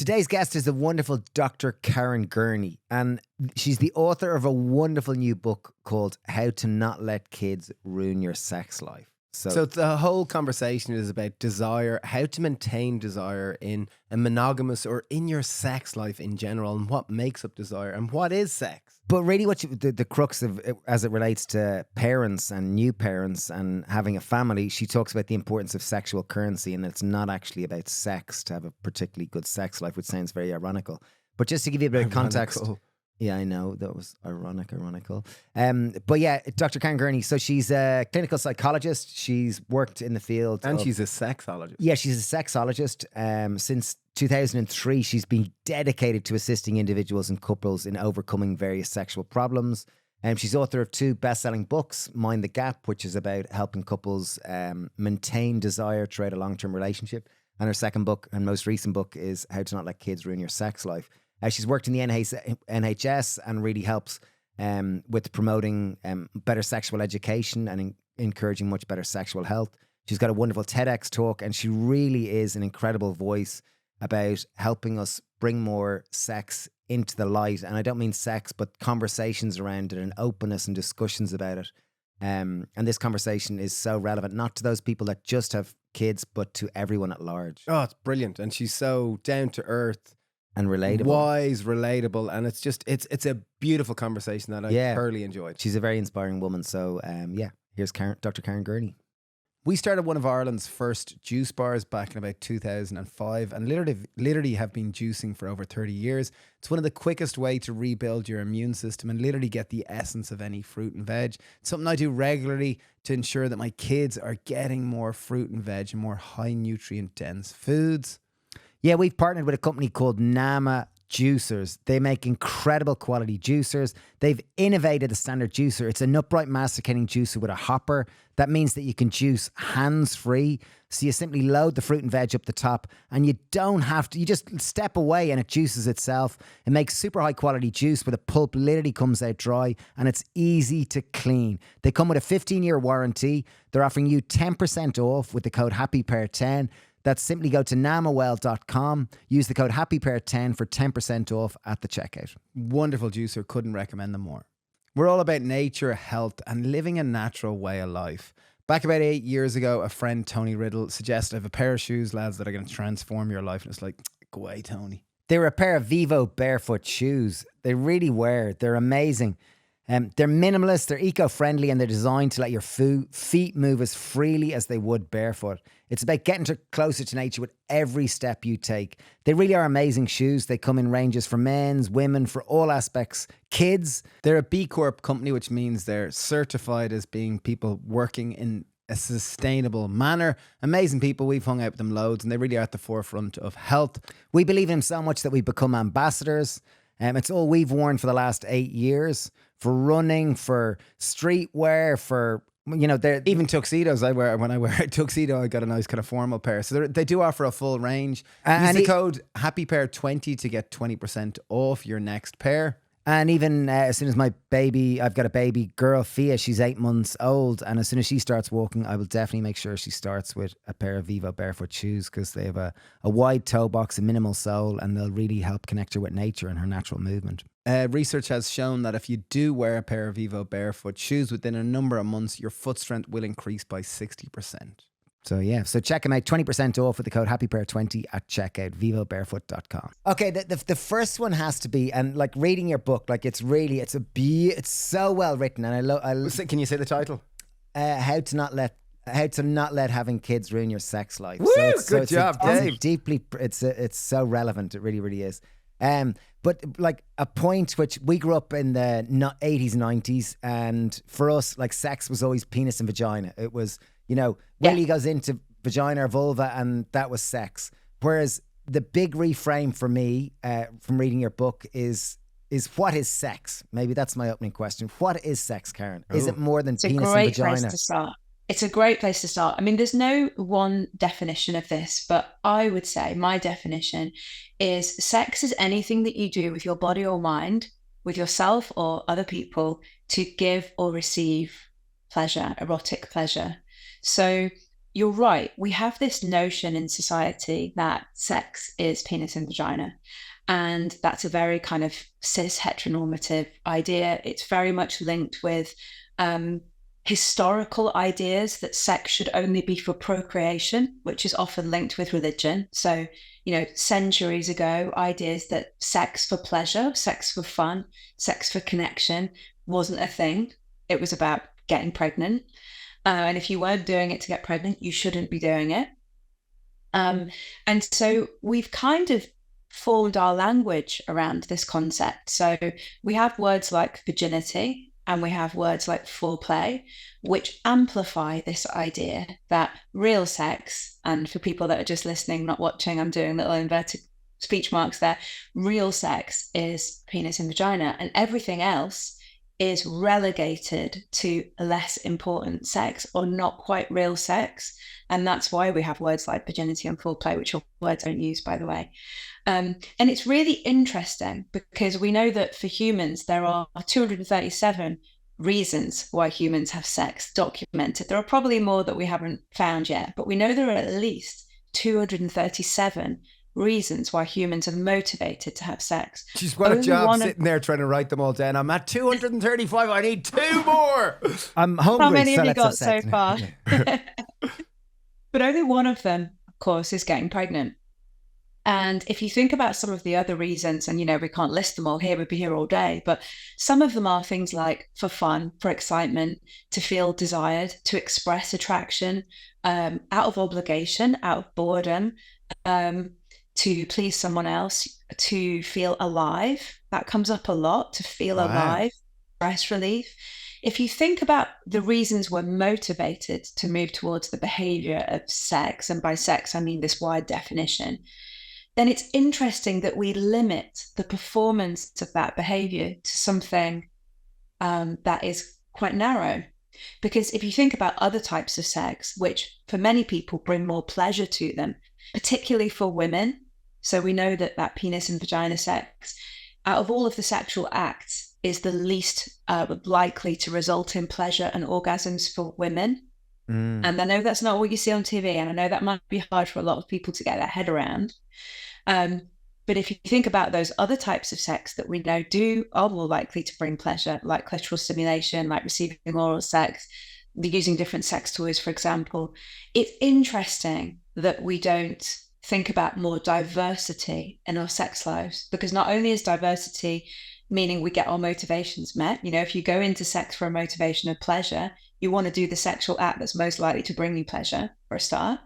Today's guest is the wonderful Dr. Karen Gurney, and she's the author of a wonderful new book called How to Not Let Kids Ruin Your Sex Life. So the whole conversation is about desire, how to maintain desire in a monogamous or in your sex life in general, and what makes up desire and what is sex. But really the crux of it, as it relates to parents and new parents and having a family, she talks about the importance of sexual currency, and it's not actually about sex to have a particularly good sex life, which sounds very ironical. But just to give you a bit of context... Yeah, I know. That was ironical. But yeah, Dr. Karen Gurney. So she's a clinical psychologist. She's worked in the field. And she's a sexologist. Yeah, she's a sexologist. Since 2003, she's been dedicated to assisting individuals and couples in overcoming various sexual problems. She's author of 2 best-selling books, Mind the Gap, which is about helping couples maintain desire throughout a long-term relationship. And her second book and most recent book is How to Not Let Kids Ruin Your Sex Life. She's worked in the NHS and really helps with promoting better sexual education and encouraging much better sexual health. She's got a wonderful TEDx talk, and she really is an incredible voice about helping us bring more sex into the light. And I don't mean sex, but conversations around it and openness and discussions about it. And this conversation is so relevant, not to those people that just have kids, but to everyone at large. Oh, it's brilliant. And she's so down to earth. And relatable. Wise, relatable. And it's just, it's a beautiful conversation that I thoroughly enjoyed. She's a very inspiring woman. So here's Dr. Karen Gurney. We started one of Ireland's first juice bars back in about 2005 and literally have been juicing for over 30 years. It's one of the quickest way to rebuild your immune system and literally get the essence of any fruit and veg. It's something I do regularly to ensure that my kids are getting more fruit and veg and more high nutrient dense foods. Yeah, we've partnered with a company called Nama Juicers. They make incredible quality juicers. They've innovated the standard juicer. It's an upright masticating juicer with a hopper. That means that you can juice hands-free. So you simply load the fruit and veg up the top and you don't have to, you just step away and it juices itself. It makes super high quality juice where the pulp literally comes out dry and it's easy to clean. They come with a 15-year warranty. They're offering you 10% off with the code HappyPear10. That's simply go to namawell.com, use the code HappyPear10 for 10% off at the checkout. Wonderful juicer, couldn't recommend them more. We're all about nature, health, and living a natural way of life. Back about 8 years ago, a friend, Tony Riddle, suggested I have a pair of shoes, lads, that are going to transform your life. And it's like, go away, Tony. They were a pair of Vivo barefoot shoes. They really were. They're amazing. They're minimalist, they're eco-friendly, and they're designed to let your feet move as freely as they would barefoot. It's about getting closer to nature with every step you take. They really are amazing shoes. They come in ranges for men's, women, for all aspects, kids. They're a B Corp company, which means they're certified as being people working in a sustainable manner. Amazing people. We've hung out with them loads, and they really are at the forefront of health. We believe in them so much that we've become ambassadors. It's all we've worn for the last 8 years. For running, for streetwear, for, they're even tuxedos. When I wear a tuxedo, I got a nice kind of formal pair. So they do offer a full range. Use the code HappyPear20 to get 20% off your next pair. And even as soon as I've got a baby girl, Fia, she's 8 months old. And as soon as she starts walking, I will definitely make sure she starts with a pair of Vivo barefoot shoes because they have a wide toe box, a minimal sole, and they'll really help connect her with nature and her natural movement. Research has shown that if you do wear a pair of Vivo barefoot shoes within a number of months, your foot strength will increase by 60%. So check them out, 20% off with the code HappyPear20 at checkout, vivobarefoot.com. Okay, the first one has to be, and like reading your book, like it's so well written, and Can you say the title? How to not let having kids ruin your sex life. Woo! Good job, Dave. It's so relevant. It really, really is. But like a point which we grew up in the 80s, 90s, and for us, like sex was always penis and vagina. It was, Willie goes into vagina or vulva, and that was sex. Whereas the big reframe for me from reading your book is what is sex? Maybe that's my opening question. What is sex, Karen? Is it more than penis and vagina? It's a great place to start. It's a great place to start. I mean, there's no one definition of this, but I would say my definition is sex is anything that you do with your body or mind, with yourself or other people, to give or receive pleasure, erotic pleasure. So you're right. We have this notion in society that sex is penis and vagina. And that's a very kind of cis heteronormative idea. It's very much linked with historical ideas that sex should only be for procreation, which is often linked with religion. So, centuries ago, ideas that sex for pleasure, sex for fun, sex for connection wasn't a thing. It was about getting pregnant. And if you weren't doing it to get pregnant, you shouldn't be doing it. And so we've kind of formed our language around this concept. So we have words like virginity, and we have words like foreplay, which amplify this idea that real sex, and for people that are just listening, not watching, I'm doing little inverted speech marks there, real sex is penis and vagina, and everything else is relegated to less important sex or not quite real sex. And that's why we have words like virginity and foreplay, which are words I don't use, by the way. And it's really interesting because we know that for humans, there are 237 reasons why humans have sex documented. There are probably more that we haven't found yet, but we know there are at least 237 reasons why humans are motivated to have sex. She's got a job sitting there trying to write them all down. I'm at 235. I need 2 more. I'm hungry. How many so have you let's got have so sex. far? But only one of them, of course, is getting pregnant. And if you think about some of the other reasons, and we can't list them all here, we'd be here all day, but some of them are things like for fun, for excitement, to feel desired, to express attraction, out of obligation, out of boredom, to please someone else, to feel alive. That comes up a lot, to feel alive, stress relief. If you think about the reasons we're motivated to move towards the behavior of sex, and by sex I mean this wide definition, then it's interesting that we limit the performance of that behavior to something that is quite narrow. Because if you think about other types of sex, which for many people bring more pleasure to them, particularly for women, so we know that penis and vagina sex, out of all of the sexual acts, is the least likely to result in pleasure and orgasms for women. And I know that's not what you see on TV, and I know that might be hard for a lot of people to get their head around. But if you think about those other types of sex that we know are more likely to bring pleasure, like clitoral stimulation, like receiving oral sex, using different sex toys, for example, it's interesting that we don't think about more diversity in our sex lives, because not only is diversity meaning we get our motivations met, if you go into sex for a motivation of pleasure, you want to do the sexual act that's most likely to bring you pleasure for a start,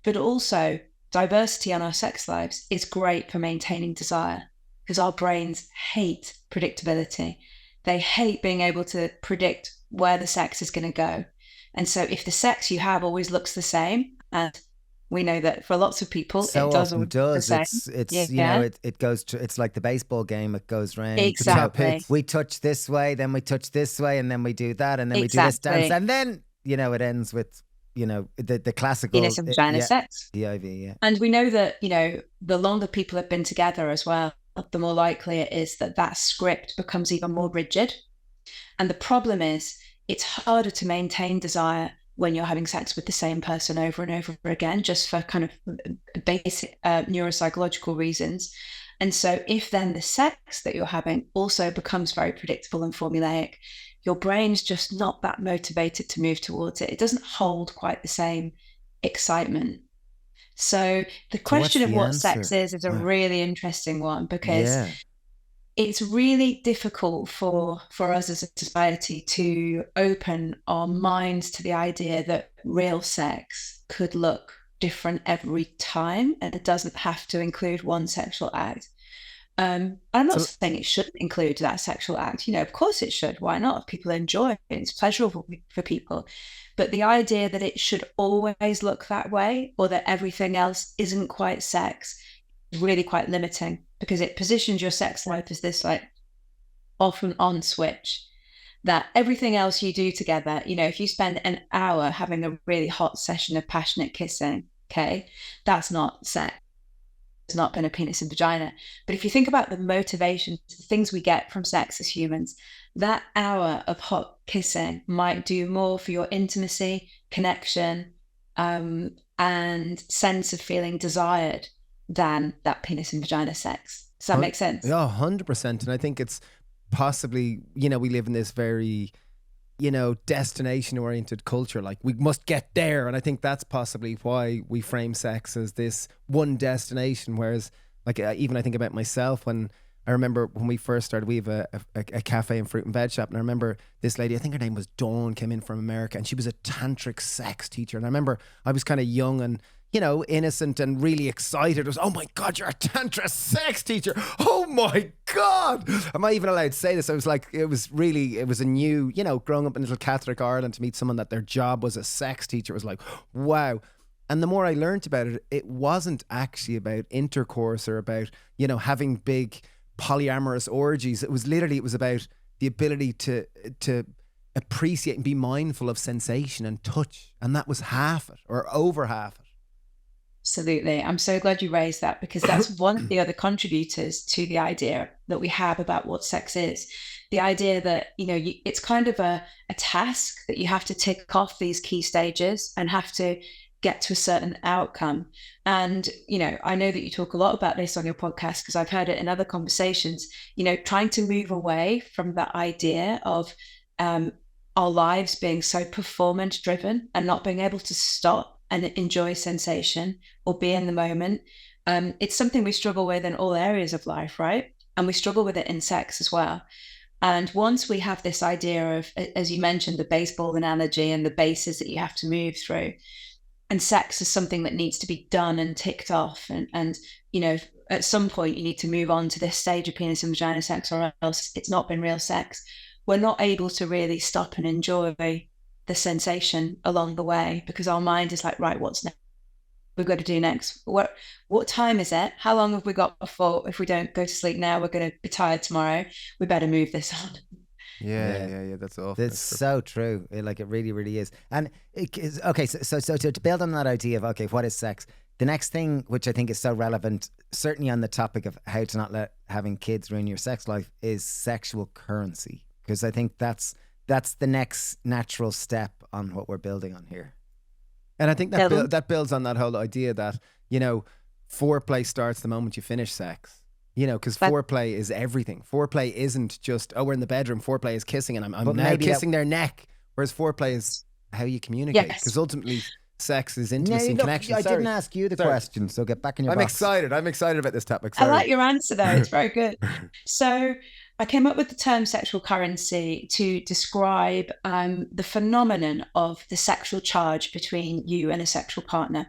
but also diversity in our sex lives is great for maintaining desire, because our brains hate predictability. They hate being able to predict where the sex is going to go. And so if the sex you have always looks the same, and we know that for lots of people, so it does. Often does. It's it goes to, it's like the baseball game. It goes round. Exactly. We touch this way, then we touch this way, and then we do that, and then we do this dance, and then it ends with the classical penis and vagina sex. DIV, yeah. And we know that the longer people have been together as well, the more likely it is that script becomes even more rigid. And the problem is, it's harder to maintain desire when you're having sex with the same person over and over again, just for kind of basic neuropsychological reasons. And so if then the sex that you're having also becomes very predictable and formulaic, your brain's just not that motivated to move towards it. It doesn't hold quite the same excitement. So the question of what sex is a really interesting one, because it's really difficult for us as a society to open our minds to the idea that real sex could look different every time, and it doesn't have to include one sexual act. I'm not saying it shouldn't include that sexual act. Of course it should. Why not? If people enjoy it, it's pleasurable for people. But the idea that it should always look that way, or that everything else isn't quite sex, is really quite limiting, because it positions your sex life as this like off and on switch, that everything else you do together, if you spend an hour having a really hot session of passionate kissing, okay, that's not sex. It's not been a penis and vagina. But if you think about the motivation, the things we get from sex as humans, that hour of hot kissing might do more for your intimacy, connection, and sense of feeling desired than that penis and vagina sex. Does that make sense? Yeah, 100%. And I think it's possibly, we live in this very, destination oriented culture. Like, we must get there. And I think that's possibly why we frame sex as this one destination. Whereas, like, even I think about myself, when I remember when we first started, we have a cafe and fruit and veg shop. And I remember this lady, I think her name was Dawn, came in from America, and she was a tantric sex teacher. And I remember I was kind of young and, innocent and really excited. It was, oh my God, you're a tantra sex teacher. Oh my God. Am I even allowed to say this? I was like, it was a new, growing up in little Catholic Ireland, to meet someone that their job was a sex teacher. It was like, wow. And the more I learned about it, it wasn't actually about intercourse or about, having big polyamorous orgies. It was about the ability to appreciate and be mindful of sensation and touch. And that was half it, or over half it. Absolutely. I'm so glad you raised that, because that's one of the other contributors to the idea that we have about what sex is. The idea that, it's kind of a task that you have to tick off these key stages and have to get to a certain outcome. And, I know that you talk a lot about this on your podcast, because I've heard it in other conversations, trying to move away from that idea of our lives being so performance driven and not being able to stop and enjoy sensation or be in the moment. It's something we struggle with in all areas of life, right? And we struggle with it in sex as well. And once we have this idea of, as you mentioned, the baseball analogy and the bases that you have to move through, and sex is something that needs to be done and ticked off. And at some point you need to move on to this stage of penis and vagina sex, or else it's not been real sex. We're not able to really stop and enjoy the sensation along the way, because our mind is like, right, what's next? We've got to do next. What time is it? How long have we got before? If we don't go to sleep now, we're going to be tired tomorrow. We better move this on. Yeah. That's awful. That's so true. It really, really is. And okay, so to build on that idea of, okay, what is sex? The next thing, which I think is so relevant, certainly on the topic of how to not let having kids ruin your sex life, is sexual currency. Because I think that's the next natural step on what we're building on here. And I think that builds on that whole idea that, foreplay starts the moment you finish sex. Because foreplay is everything. Foreplay isn't just, we're in the bedroom. Foreplay is kissing, and I'm now kissing their neck. Whereas foreplay is how you communicate. Because ultimately, sex is intimacy and connection. I didn't ask you the question, so get back in your box. I'm excited about this topic. Sorry. I like your answer though. It's very good. So I came up with the term sexual currency to describe the phenomenon of the sexual charge between you and a sexual partner.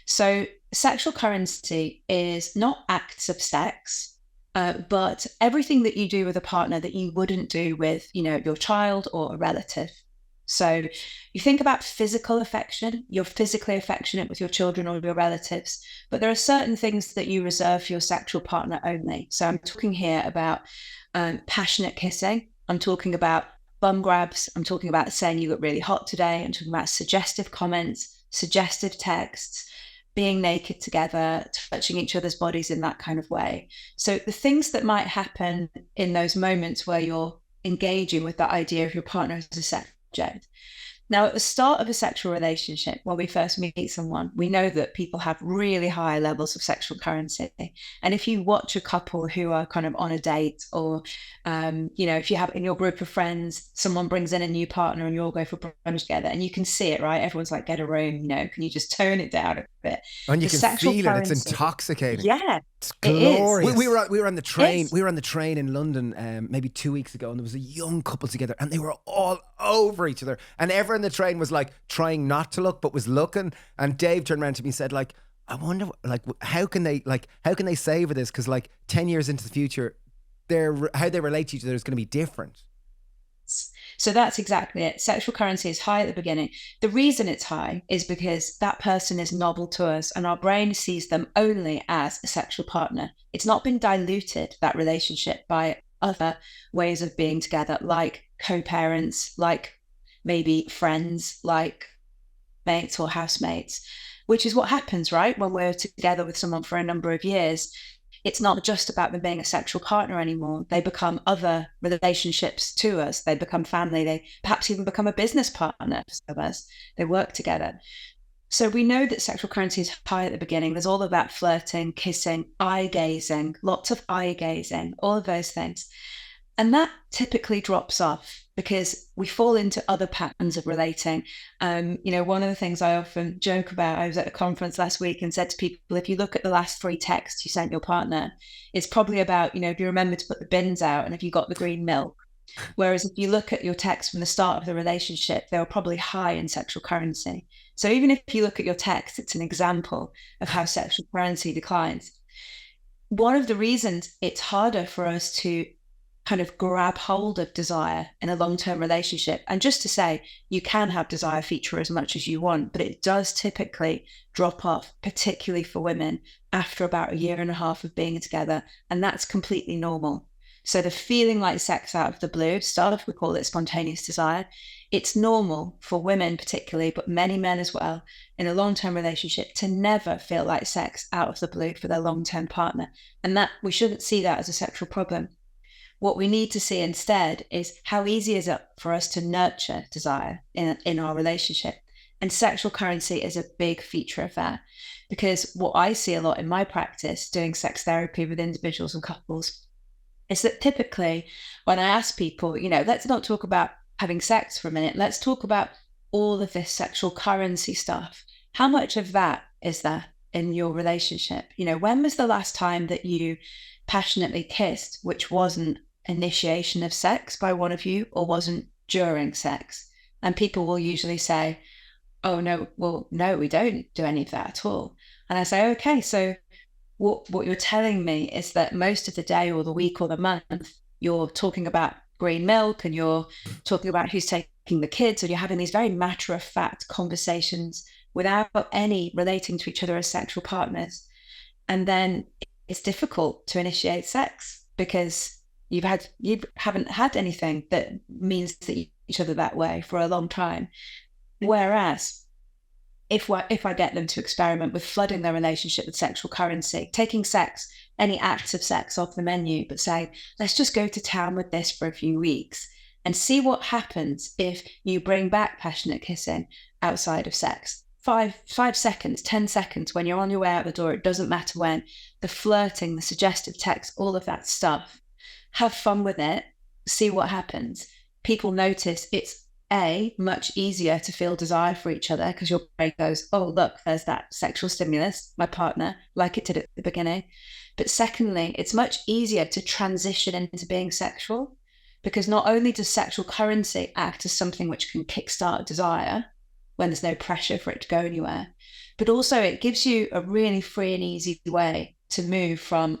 So sexual currency is not acts of sex, but everything that you do with a partner that you wouldn't do with, your child or a relative. So you think about physical affection, you're physically affectionate with your children or your relatives, but there are certain things that you reserve for your sexual partner only. So I'm talking here about passionate kissing. I'm talking about bum grabs. I'm talking about saying you look really hot today. I'm talking about suggestive comments, suggestive texts, being naked together, touching each other's bodies in that kind of way. So the things that might happen in those moments where you're engaging with that idea of your partner as a subject. Now, at the start of a sexual relationship, when we first meet someone, we know that people have really high levels of sexual currency. And if you watch a couple who are kind of on a date, or, if you have in your group of friends, someone brings in a new partner and you all go for brunch together, and you can see it, right? Everyone's like, get a room, can you just tone it down a bit? And you can feel it. It's intoxicating. Yeah, it's glorious. We were on the train. We were on the train in London maybe 2 weeks ago, and there was a young couple together, and they were all over each other. And everyone in the train was like trying not to look, but was looking. And Dave turned around to me and said, like, I wonder, like, how can they savor this? Because 10 years into the future, how they relate to each other is going to be different. So that's exactly it. Sexual currency is high at the beginning. The reason it's high is because that person is novel to us, and our brain sees them only as a sexual partner. It's not been diluted, that relationship, by other ways of being together, like co-parents, like maybe friends, like mates or housemates, which is what happens, right? When we're together with someone for a number of years, it's not just about them being a sexual partner anymore. They become other relationships to us. They become family. They perhaps even become a business partner of us. They work together. So we know that sexual currency is high at the beginning. There's all of that flirting, kissing, eye gazing, lots of eye gazing, all of those things. And that typically drops off because we fall into other patterns of relating. One of the things I often joke about, I was at a conference last week and said to people, if you look at the last 3 texts you sent your partner, it's probably about, do you remember to put the bins out and have you got the green milk? Whereas if you look at your texts from the start of the relationship, they were probably high in sexual currency. So even if you look at your text, it's an example of how sexual currency declines. One of the reasons it's harder for us to kind of grab hold of desire in a long-term relationship, and just to say, you can have desire feature as much as you want, but it does typically drop off, particularly for women, after about 1.5 years of being together, and that's completely normal. So the feeling like sex out of the blue, start off, we call it spontaneous desire. It's normal for women particularly, but many men as well, in a long-term relationship to never feel like sex out of the blue for their long-term partner. And that we shouldn't see that as a sexual problem. What we need to see instead is how easy is it for us to nurture desire in our relationship. And sexual currency is a big feature of that, because what I see a lot in my practice doing sex therapy with individuals and couples is that typically when I ask people, let's not talk about having sex for a minute, let's talk about all of this sexual currency stuff. How much of that is there in your relationship? When was the last time that you passionately kissed, which wasn't initiation of sex by one of you or wasn't during sex? And people will usually say, oh no, we don't do any of that at all. And I say, okay, so what you're telling me is that most of the day or the week or the month, you're talking about green milk and you're talking about who's taking the kids, and you're having these very matter-of-fact conversations without any relating to each other as sexual partners. And then it's difficult to initiate sex because you haven't had anything that means that you each other that way for a long time. Whereas if I get them to experiment with flooding their relationship with sexual currency, taking sex, any acts of sex off the menu, but saying, let's just go to town with this for a few weeks and see what happens if you bring back passionate kissing outside of sex. 5 seconds, 10 seconds, when you're on your way out the door, it doesn't matter when, the flirting, the suggestive text, all of that stuff. Have fun with it, see what happens. People notice it's much easier to feel desire for each other because your brain goes, oh, look, there's that sexual stimulus, my partner, like it did at the beginning. But secondly, it's much easier to transition into being sexual because not only does sexual currency act as something which can kickstart desire when there's no pressure for it to go anywhere, but also it gives you a really free and easy way to move from,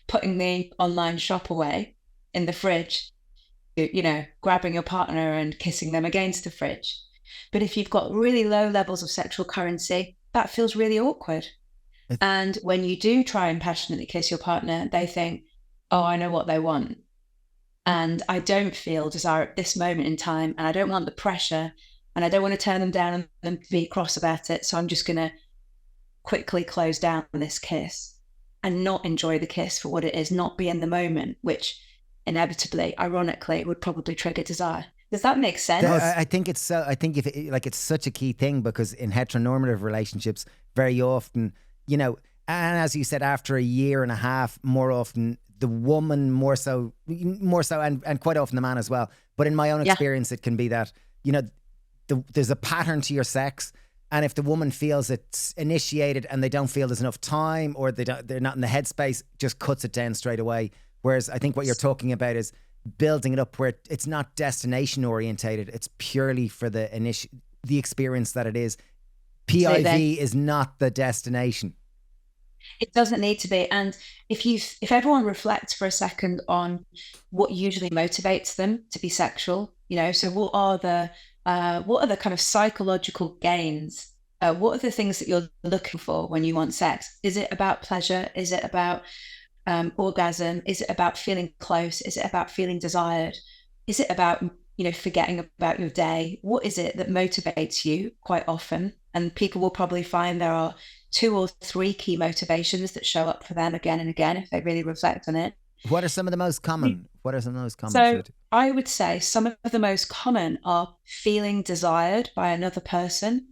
putting the online shop away in the fridge, grabbing your partner and kissing them against the fridge. But if you've got really low levels of sexual currency, that feels really awkward. And when you do try and passionately kiss your partner, they think, oh, I know what they want. And I don't feel desire at this moment in time. And I don't want the pressure. And I don't want to turn them down and them to be cross about it. So I'm just going to quickly close down this kiss and not enjoy the kiss for what it is, not be in the moment, which inevitably, ironically, would probably trigger desire. Does that make sense? I think it's so. I think it's such a key thing because in heteronormative relationships, very often, and as you said, after 1.5 years, more often the woman more so, and quite often the man as well. But in my own experience, it can be that there's a pattern to your sex. And if the woman feels it's initiated and they don't feel there's enough time or they're not in the headspace, just cuts it down straight away. Whereas I think what you're talking about is building it up where it's not destination orientated. It's purely for the experience that it is. PIV is not the destination. It doesn't need to be. And if everyone reflects for a second on what usually motivates them to be sexual, so what are the kind of psychological gains? What are the things that you're looking for when you want sex? Is it about pleasure? Is it about orgasm? Is it about feeling close? Is it about feeling desired? Is it about forgetting about your day? What is it that motivates you quite often? And people will probably find there are 2 or 3 key motivations that show up for them again and again if they really reflect on it. What are some of the most common? So I would say some of the most common are feeling desired by another person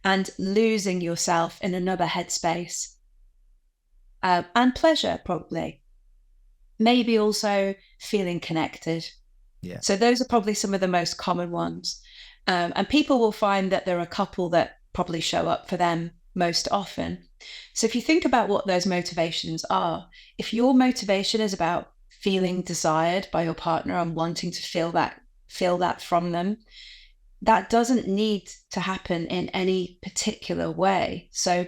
and losing yourself in another headspace. And pleasure, probably. Maybe also feeling connected. Yeah. So those are probably some of the most common ones. And people will find that there are a couple that probably show up for them most often. So if you think about what those motivations are, if your motivation is about feeling desired by your partner and wanting to feel that from them, that doesn't need to happen in any particular way. So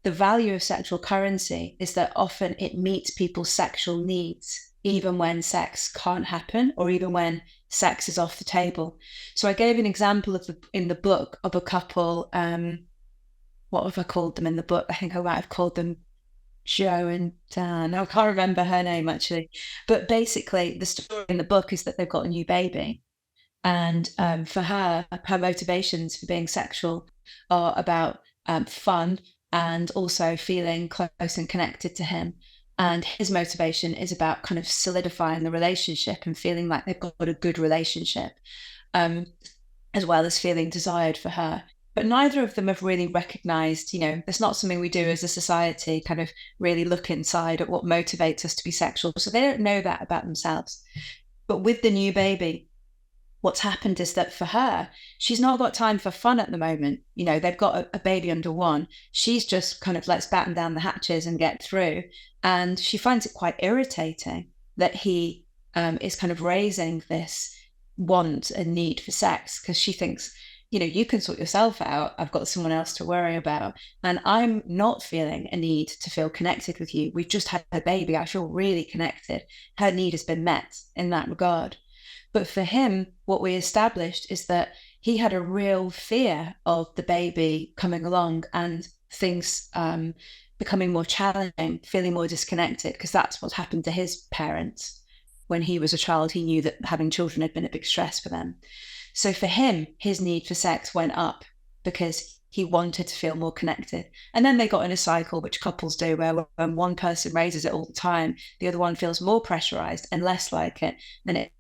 the value of sexual currency is that often it meets people's sexual needs, even when sex can't happen or even when sex is off the table. So I gave an example in the book of a couple, what have I called them in the book? I think I might have called them Joe and Dan. I can't remember her name actually. But basically the story in the book is that they've got a new baby. And for her motivations for being sexual are about fun and also feeling close and connected to him. And his motivation is about kind of solidifying the relationship and feeling like they've got a good relationship, as well as feeling desired for her. But neither of them have really recognized, there's not something we do as a society, kind of really look inside at what motivates us to be sexual. So they don't know that about themselves. But with the new baby, what's happened is that for her, she's not got time for fun at the moment. They've got a baby under one. She's just kind of, let's batten down the hatches and get through. And she finds it quite irritating that he is kind of raising this want and need for sex, because she thinks, you can sort yourself out. I've got someone else to worry about. And I'm not feeling a need to feel connected with you. We've just had a baby. I feel really connected. Her need has been met in that regard. But for him, what we established is that he had a real fear of the baby coming along and things becoming more challenging, feeling more disconnected, because that's what happened to his parents. When he was a child, he knew that having children had been a big stress for them. So for him, his need for sex went up because he wanted to feel more connected. And then they got in a cycle, which couples do, where when one person raises it all the time, the other one feels more pressurized and less like it. And it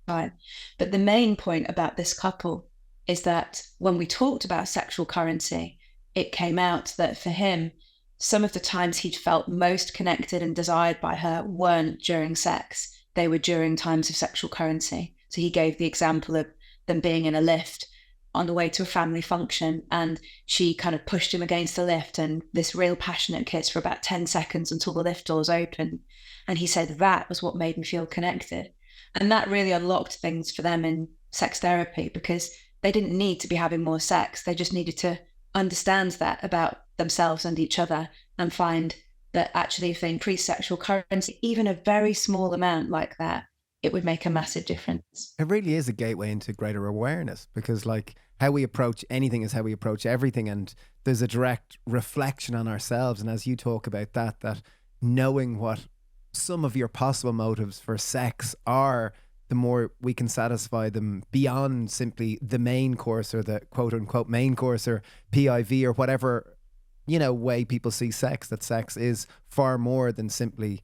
time. But the main point about this couple is that when we talked about sexual currency, it came out that for him, some of the times he'd felt most connected and desired by her weren't during sex. They were during times of sexual currency. So he gave the example of them being in a lift on the way to a family function, and she kind of pushed him against the lift, and this real passionate kiss for about 10 seconds until the lift doors open. And he said that was what made me feel connected. And that really unlocked things for them in sex therapy, because they didn't need to be having more sex. They just needed to understand that about themselves and each other, and find that actually if they increase sexual currency, even a very small amount like that, it would make a massive difference. It really is a gateway into greater awareness, because how we approach anything is how we approach everything. And there's a direct reflection on ourselves. And as you talk about that knowing what some of your possible motives for sex are, the more we can satisfy them beyond simply the main course, or the quote unquote main course, or PIV, or whatever, way people see sex, that sex is far more than simply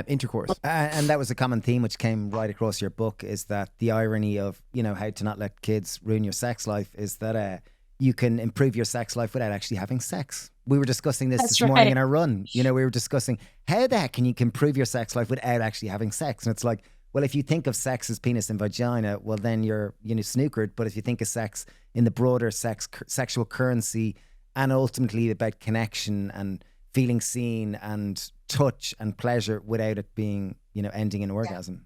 intercourse. And that was a common theme which came right across your book, is that the irony of, how to not let kids ruin your sex life is that you can improve your sex life without actually having sex. We were discussing this morning in our run. We were discussing how the heck can you improve your sex life without actually having sex? And it's like, well, if you think of sex as penis and vagina, well, then you're snookered. But if you think of sex in the broader sexual currency, and ultimately about connection and feeling seen and touch and pleasure without it being, ending in orgasm.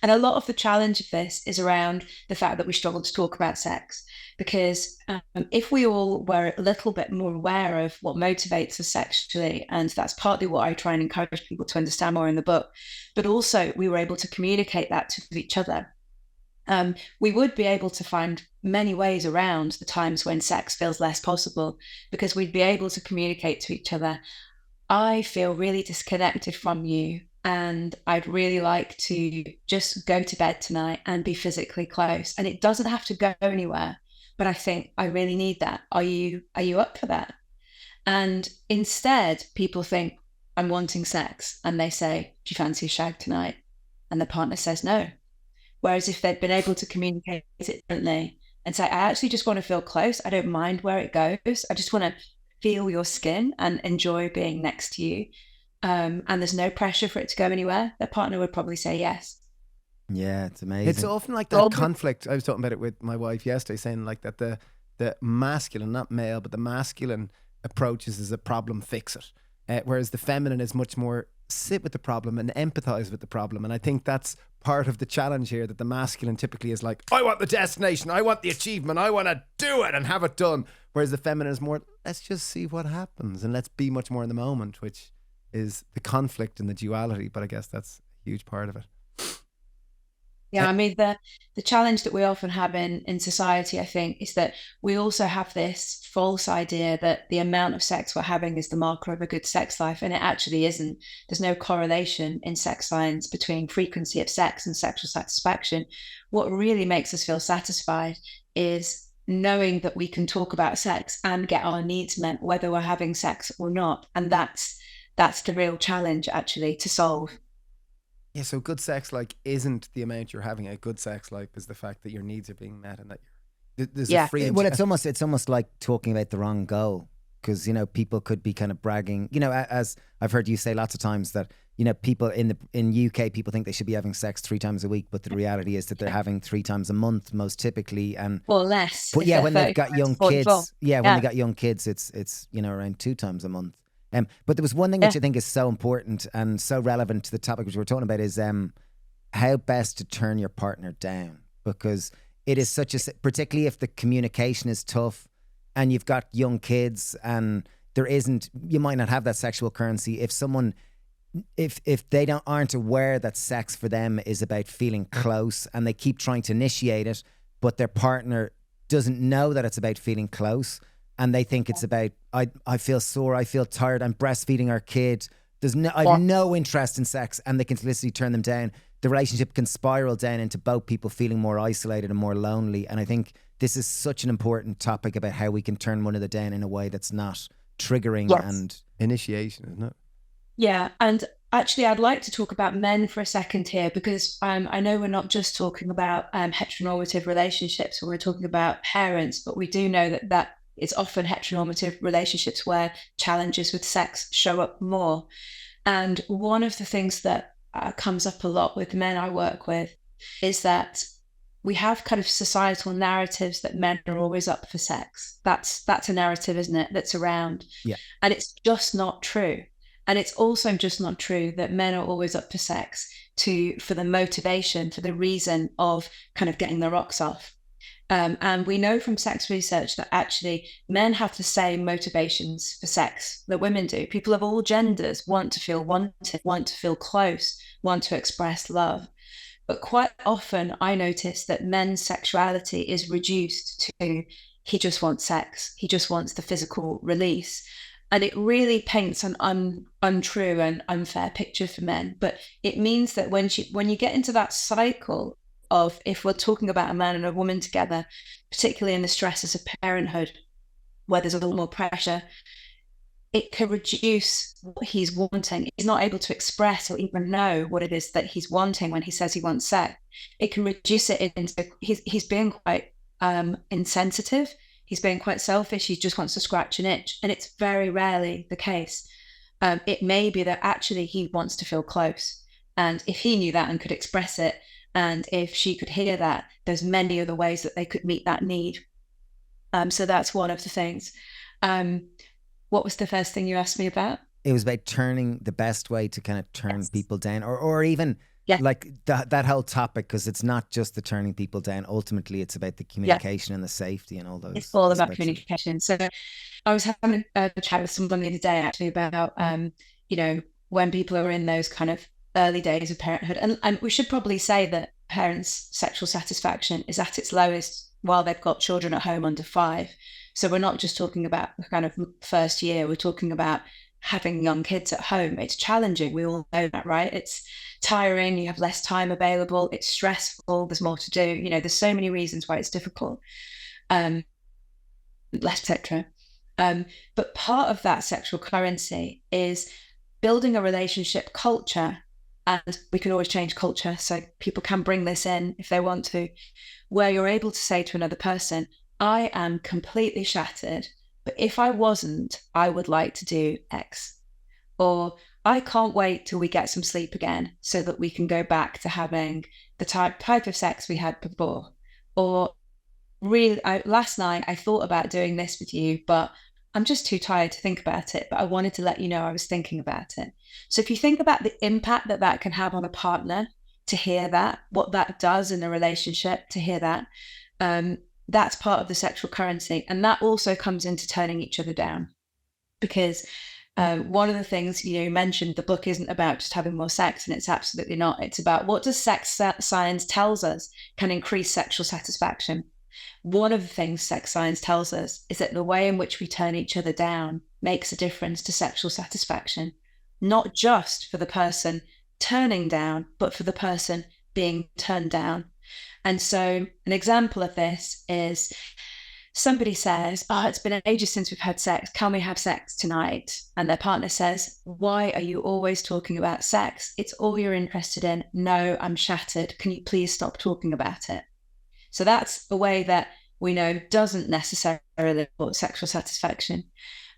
And a lot of the challenge of this is around the fact that we struggle to talk about sex, because if we all were a little bit more aware of what motivates us sexually, and that's partly what I try and encourage people to understand more in the book, but also we were able to communicate that to each other, we would be able to find many ways around the times when sex feels less possible, because we'd be able to communicate to each other, I feel really disconnected from you, and I'd really like to just go to bed tonight and be physically close. And it doesn't have to go anywhere, but I think I really need that. Are you up for that? And instead, people think, I'm wanting sex. And they say, do you fancy a shag tonight? And the partner says no. Whereas if they'd been able to communicate it differently and say, I actually just want to feel close. I don't mind where it goes. I just want to feel your skin and enjoy being next to you. And there's no pressure for it to go anywhere, their partner would probably say yes. Yeah, it's amazing. It's often like that conflict. I was talking about it with my wife yesterday, saying like that the masculine, not male, but the masculine approaches is a problem, fix it. Whereas the feminine is much more sit with the problem and empathize with the problem. And I think that's part of the challenge here, that the masculine typically is like, I want the destination, I want the achievement, I want to do it and have it done. Whereas the feminine is more, let's just see what happens and let's be much more in the moment, which is the conflict and the duality. But I guess that's a huge part of it. Yeah, I mean, the challenge that we often have in society, I think, is that we also have this false idea that the amount of sex we're having is the marker of a good sex life, and it actually isn't. There's no correlation in sex science between frequency of sex and sexual satisfaction. What really makes us feel satisfied is knowing that we can talk about sex and get our needs met, whether we're having sex or not. And that's the real challenge, actually, to solve. Yeah, so good sex like isn't the amount you're having. A good sex life is the fact that your needs are being met and that there's a freedom. Well, it's almost like talking about the wrong goal, because, you know, people could be kind of bragging, you know, as I've heard you say lots of times, that, you know, people in UK, people think they should be having sex 3 times a week, but the reality is that they're having 3 times a month most typically, and or less. But yeah, when they've got young kids, when they got young kids, it's you know, around 2 times a month. But there was one thing which I think is so important and so relevant to the topic which we're talking about is how best to turn your partner down, because it is such a, particularly if the communication is tough and you've got young kids and you might not have that sexual currency. If someone, if they aren't aware that sex for them is about feeling close and they keep trying to initiate it, but their partner doesn't know that it's about feeling close, and they think it's about, I feel sore, I feel tired, I'm breastfeeding our kid, I have no interest in sex, and they can literally turn them down. The relationship can spiral down into both people feeling more isolated and more lonely. And I think this is such an important topic about how we can turn one another down in a way that's not triggering and initiation, isn't it? Yeah, and actually I'd like to talk about men for a second here, because I know we're not just talking about heteronormative relationships when we're talking about parents, but we do know that it's often heteronormative relationships where challenges with sex show up more. And one of the things that comes up a lot with men I work with is that we have kind of societal narratives that men are always up for sex. That's a narrative, isn't it, that's around. Yeah. And it's just not true. And it's also just not true that men are always up for sex for the motivation, for the reason of kind of getting the rocks off. And we know from sex research that actually men have the same motivations for sex that women do. People of all genders want to feel wanted, want to feel close, want to express love. But quite often I notice that men's sexuality is reduced to, he just wants sex, he just wants the physical release. And it really paints an untrue and unfair picture for men. But it means that when you get into that cycle of, if we're talking about a man and a woman together, particularly in the stresses of parenthood, where there's a lot more pressure, it can reduce what he's wanting. He's not able to express or even know what it is that he's wanting when he says he wants sex. It can reduce it into, he's being quite insensitive. He's being quite selfish. He just wants to scratch an itch. And it's very rarely the case. It may be that actually he wants to feel close. And if he knew that and could express it, and if she could hear that, there's many other ways that they could meet that need. So that's one of the things. What was the first thing you asked me about? It was about turning, the best way to kind of turn people down, or even like that whole topic, because it's not just the turning people down. Ultimately, it's about the communication and the safety and all those. It's all about communication. So I was having a chat with someone the other day actually about, you know, when people are in those kind of early days of parenthood. And we should probably say that parents' sexual satisfaction is at its lowest while they've got children at home under 5. So we're not just talking about the kind of first year, we're talking about having young kids at home. It's challenging. We all know that, right? It's tiring. You have less time available. It's stressful. There's more to do. You know, there's so many reasons why it's difficult. Etc. But part of that sexual currency is building a relationship culture and we can always change culture, so people can bring this in if they want to, where you're able to say to another person, I am completely shattered, but if I wasn't, I would like to do X. Or I can't wait till we get some sleep again so that we can go back to having the type of sex we had before. Or really, last night I thought about doing this with you, but I'm just too tired to think about it, but I wanted to let you know I was thinking about it. So if you think about the impact that that can have on a partner, to hear that, what that does in a relationship, to hear that, that's part of the sexual currency. And that also comes into turning each other down. Because one of the things you mentioned, the book isn't about just having more sex, and it's absolutely not. It's about what does sex science tells us can increase sexual satisfaction. One of the things sex science tells us is that the way in which we turn each other down makes a difference to sexual satisfaction, not just for the person turning down, but for the person being turned down. And so an example of this is somebody says, it's been ages since we've had sex. Can we have sex tonight? And their partner says, why are you always talking about sex? It's all you're interested in. No, I'm shattered. Can you please stop talking about it? So that's a way that we know doesn't necessarily report sexual satisfaction.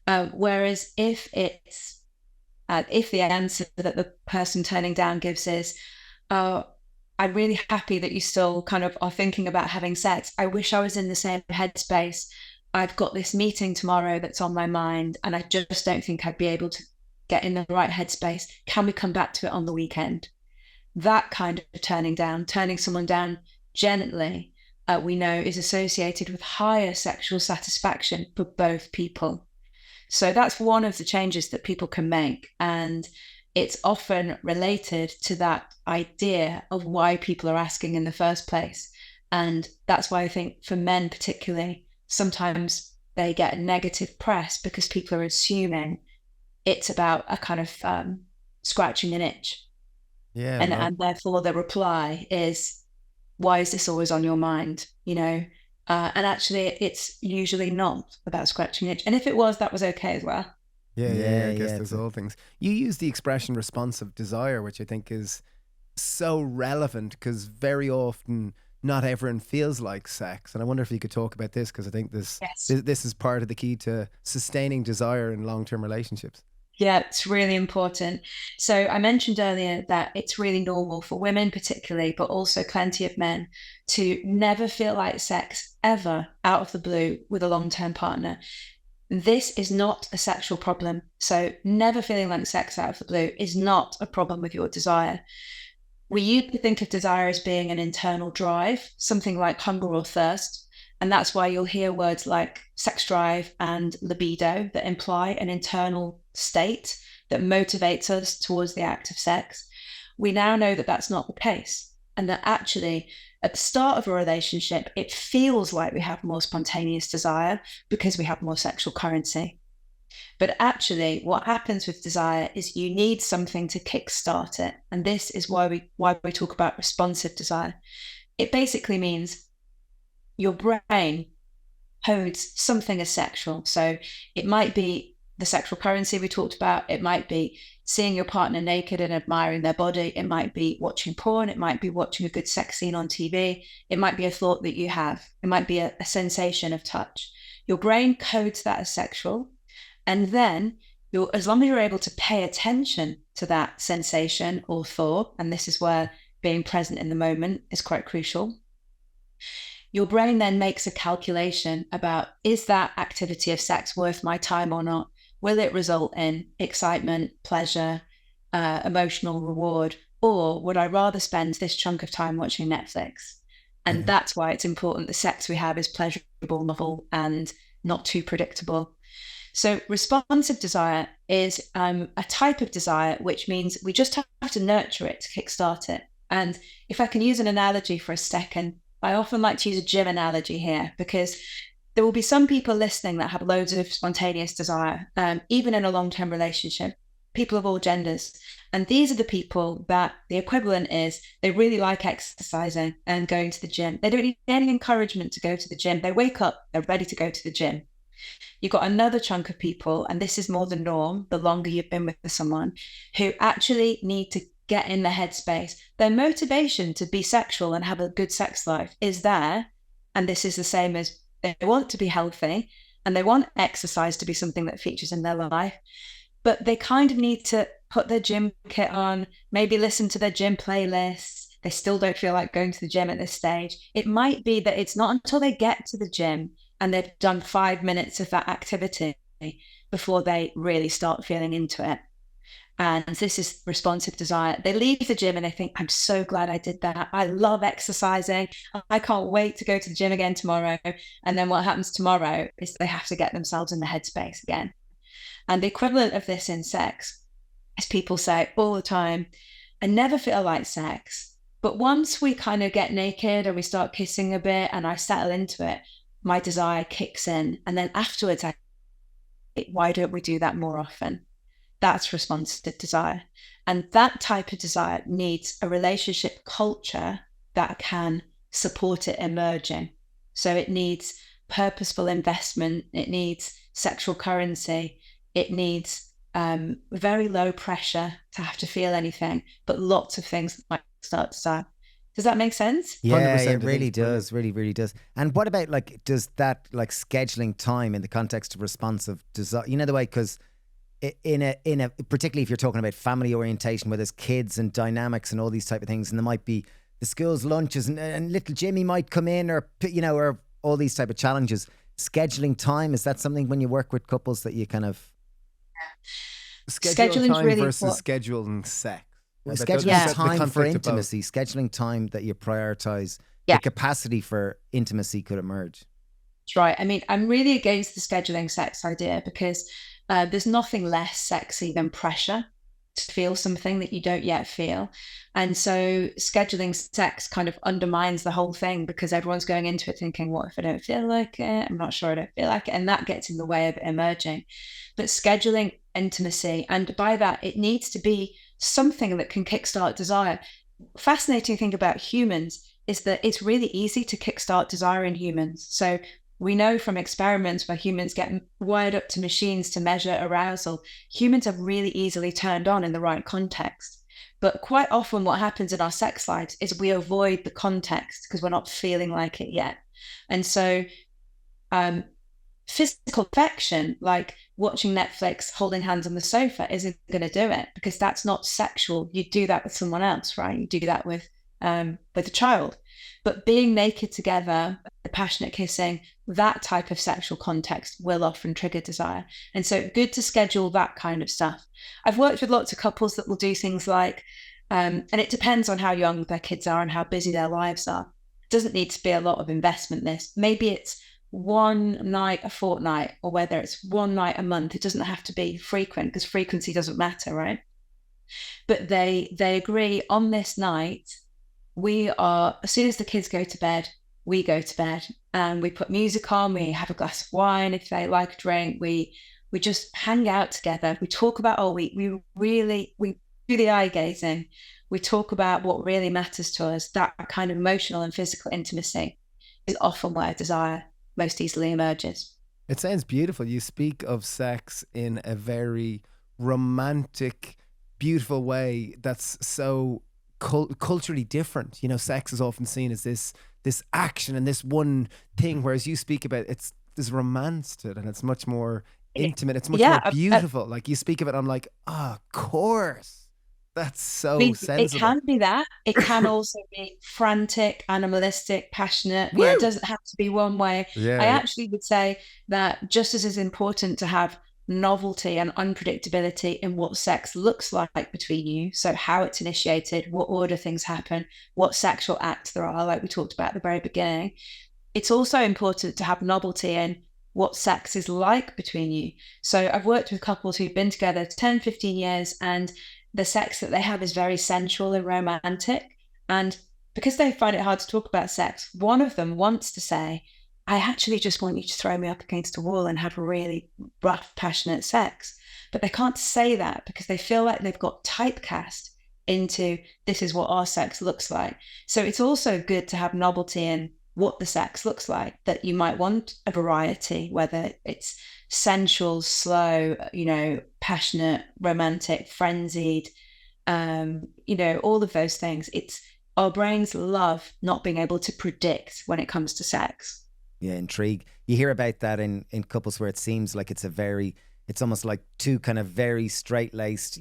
Whereas if the answer that the person turning down gives is, I'm really happy that you still kind of are thinking about having sex. I wish I was in the same headspace. I've got this meeting tomorrow that's on my mind, and I just don't think I'd be able to get in the right headspace. Can we come back to it on the weekend? That kind of turning someone down gently, we know is associated with higher sexual satisfaction for both people. So that's one of the changes that people can make. And it's often related to that idea of why people are asking in the first place. And that's why I think for men particularly, sometimes they get negative press because people are assuming it's about a kind of scratching an itch. Yeah. And therefore the reply is, why is this always on your mind? And actually it's usually not about scratching an itch. And if it was, that was okay as well. Yeah, I guess there's all things. You use the expression responsive desire, which I think is so relevant because very often not everyone feels like sex. And I wonder if you could talk about this, because I think this is part of the key to sustaining desire in long-term relationships. Yeah, it's really important. So I mentioned earlier that it's really normal for women particularly, but also plenty of men, to never feel like sex ever out of the blue with a long-term partner. This is not a sexual problem. So never feeling like sex out of the blue is not a problem with your desire. We used to think of desire as being an internal drive, something like hunger or thirst. And that's why you'll hear words like sex drive and libido that imply an internal state that motivates us towards the act of sex. We now know that that's not the case, and that actually at the start of a relationship, it feels like we have more spontaneous desire because we have more sexual currency. But actually, what happens with desire is you need something to kickstart it. And this is why we talk about responsive desire. It basically means your brain codes something as sexual. So it might be the sexual currency we talked about. It might be seeing your partner naked and admiring their body. It might be watching porn. It might be watching a good sex scene on TV. It might be a thought that you have. It might be a sensation of touch. Your brain codes that as sexual. And then as long as you're able to pay attention to that sensation or thought, and this is where being present in the moment is quite crucial, your brain then makes a calculation about, is that activity of sex worth my time or not? Will it result in excitement, pleasure, emotional reward, or would I rather spend this chunk of time watching Netflix? And that's why it's important the sex we have is pleasurable, novel, and not too predictable. So responsive desire is a type of desire, which means we just have to nurture it to kickstart it. And if I can use an analogy for a second, I often like to use a gym analogy here, because there will be some people listening that have loads of spontaneous desire, even in a long-term relationship, people of all genders. And these are the people that the equivalent is they really like exercising and going to the gym. They don't need any encouragement to go to the gym. They wake up, they're ready to go to the gym. You've got another chunk of people, and this is more the norm, the longer you've been with someone, who actually need to get in the headspace. Their motivation to be sexual and have a good sex life is there. And this is the same as they want to be healthy and they want exercise to be something that features in their life. But they kind of need to put their gym kit on, maybe listen to their gym playlists. They still don't feel like going to the gym at this stage. It might be that it's not until they get to the gym and they've done 5 minutes of that activity before they really start feeling into it. And this is responsive desire. They leave the gym and they think, I'm so glad I did that. I love exercising. I can't wait to go to the gym again tomorrow. And then what happens tomorrow is they have to get themselves in the headspace again. And the equivalent of this in sex is people say all the time, I never feel like sex. But once we kind of get naked and we start kissing a bit and I settle into it, my desire kicks in. And then afterwards, why don't we do that more often? That's responsive desire. And that type of desire needs a relationship culture that can support it emerging. So it needs purposeful investment. It needs sexual currency. It needs very low pressure to have to feel anything, but lots of things that might start desire. Does that make sense? Yeah, it really does. Really, really does. And what about does that scheduling time in the context of responsive desire, the way, because in a particularly if you're talking about family orientation where there's kids and dynamics and all these type of things, and there might be the school's lunches and little Jimmy might come in or all these type of challenges. Scheduling time, is that something when you work with couples that you kind of scheduling time really versus scheduling sex? Scheduling time for intimacy, scheduling time that you prioritize the capacity for intimacy could emerge. That's right. I mean, I'm really against the scheduling sex idea because there's nothing less sexy than pressure to feel something that you don't yet feel. And so scheduling sex kind of undermines the whole thing because everyone's going into it thinking, what if I don't feel like it? I'm not sure I don't feel like it. And that gets in the way of it emerging. But scheduling intimacy, and by that, it needs to be something that can kickstart desire. Fascinating thing about humans is that it's really easy to kickstart desire in humans. So we know from experiments where humans get wired up to machines to measure arousal, humans are really easily turned on in the right context. But quite often what happens in our sex lives is we avoid the context because we're not feeling like it yet. And so physical affection, like watching Netflix, holding hands on the sofa, isn't going to do it because that's not sexual. You do that with someone else, right? You do that with a child. But being naked together, the passionate kissing, that type of sexual context will often trigger desire. And so good to schedule that kind of stuff. I've worked with lots of couples that will do things like, and it depends on how young their kids are and how busy their lives are. It doesn't need to be a lot of investment this. Maybe it's one night a fortnight, or whether it's one night a month. It doesn't have to be frequent because frequency doesn't matter, right? But they agree on this night, we are, as soon as the kids go to bed, we go to bed and we put music on, we have a glass of wine if they like a drink, we just hang out together, we talk about our week, we do the eye gazing, we talk about what really matters to us. That kind of emotional and physical intimacy is often where desire most easily emerges. It sounds beautiful. You speak of sex in a very romantic, beautiful way that's so culturally different. Sex is often seen as this action and this one thing, whereas you speak about there's romance to it and it's much more intimate. It's much more beautiful. Like you speak of it, I'm like, of course. That's so sensible. It can be that. It can also be frantic, animalistic, passionate. Yeah, it doesn't have to be one way. Yeah. I actually would say that just as it's important to have novelty and unpredictability in what sex looks like between you, so how it's initiated, what order things happen, what sexual acts there are, like we talked about at the very beginning, it's also important to have novelty in what sex is like between you. So I've worked with couples who've been together 10, 15 years and the sex that they have is very sensual and romantic. And because they find it hard to talk about sex, one of them wants to say, I actually just want you to throw me up against a wall and have a really rough, passionate sex. But they can't say that because they feel like they've got typecast into this is what our sex looks like. So it's also good to have novelty in what the sex looks like, that you might want a variety, whether it's sensual, slow, passionate, romantic, frenzied. all of those things. It's our brains love not being able to predict when it comes to sex. Yeah, intrigue. You hear about that in couples where it seems like it's almost like two kind of very straight-laced,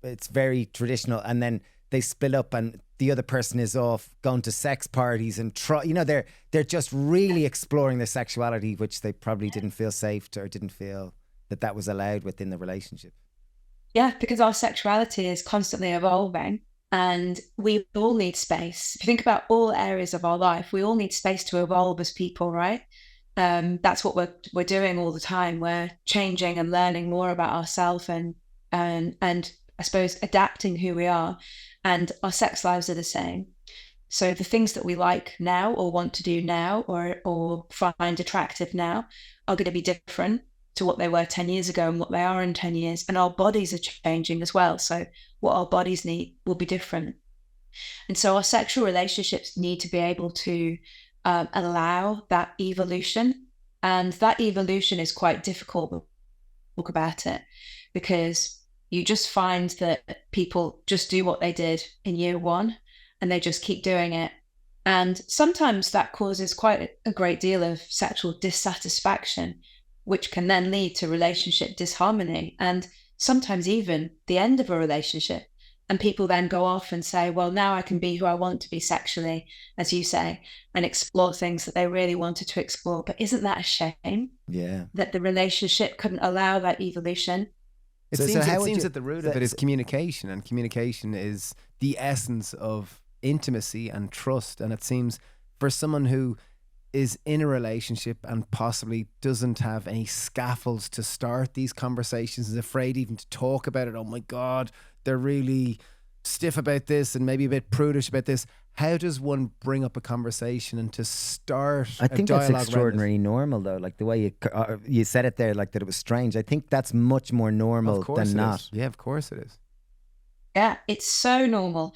it's very traditional, and then they split up and the other person is off going to sex parties and they're just really exploring their sexuality, which they probably didn't feel safe to, or didn't feel that was allowed within the relationship. Yeah, because our sexuality is constantly evolving and we all need space. If you think about all areas of our life, we all need space to evolve as people, right? That's what we're doing all the time. We're changing and learning more about ourselves and I suppose adapting who we are. And our sex lives are the same. So the things that we like now or want to do now or find attractive now are going to be different to what they were 10 years ago and what they are in 10 years. And our bodies are changing as well. So what our bodies need will be different. And so our sexual relationships need to be able to allow that evolution. And that evolution is quite difficult to talk about it, because you just find that people just do what they did in year one and they just keep doing it. And sometimes that causes quite a great deal of sexual dissatisfaction, which can then lead to relationship disharmony and sometimes even the end of a relationship. And people then go off and say, well, now I can be who I want to be sexually, as you say, and explore things that they really wanted to explore. But isn't that a shame? Yeah. That the relationship couldn't allow that evolution? It seems at the root of it is communication, and communication is the essence of intimacy and trust. And it seems for someone who is in a relationship and possibly doesn't have any scaffolds to start these conversations, is afraid even to talk about it. Oh my God, they're really stiff about this and maybe a bit prudish about this. How does one bring up a conversation and to start I think that's extraordinarily normal, though. Like the way you said it there, like that it was strange. I think that's much more normal than not. Yeah, of course it is. Yeah, it's so normal.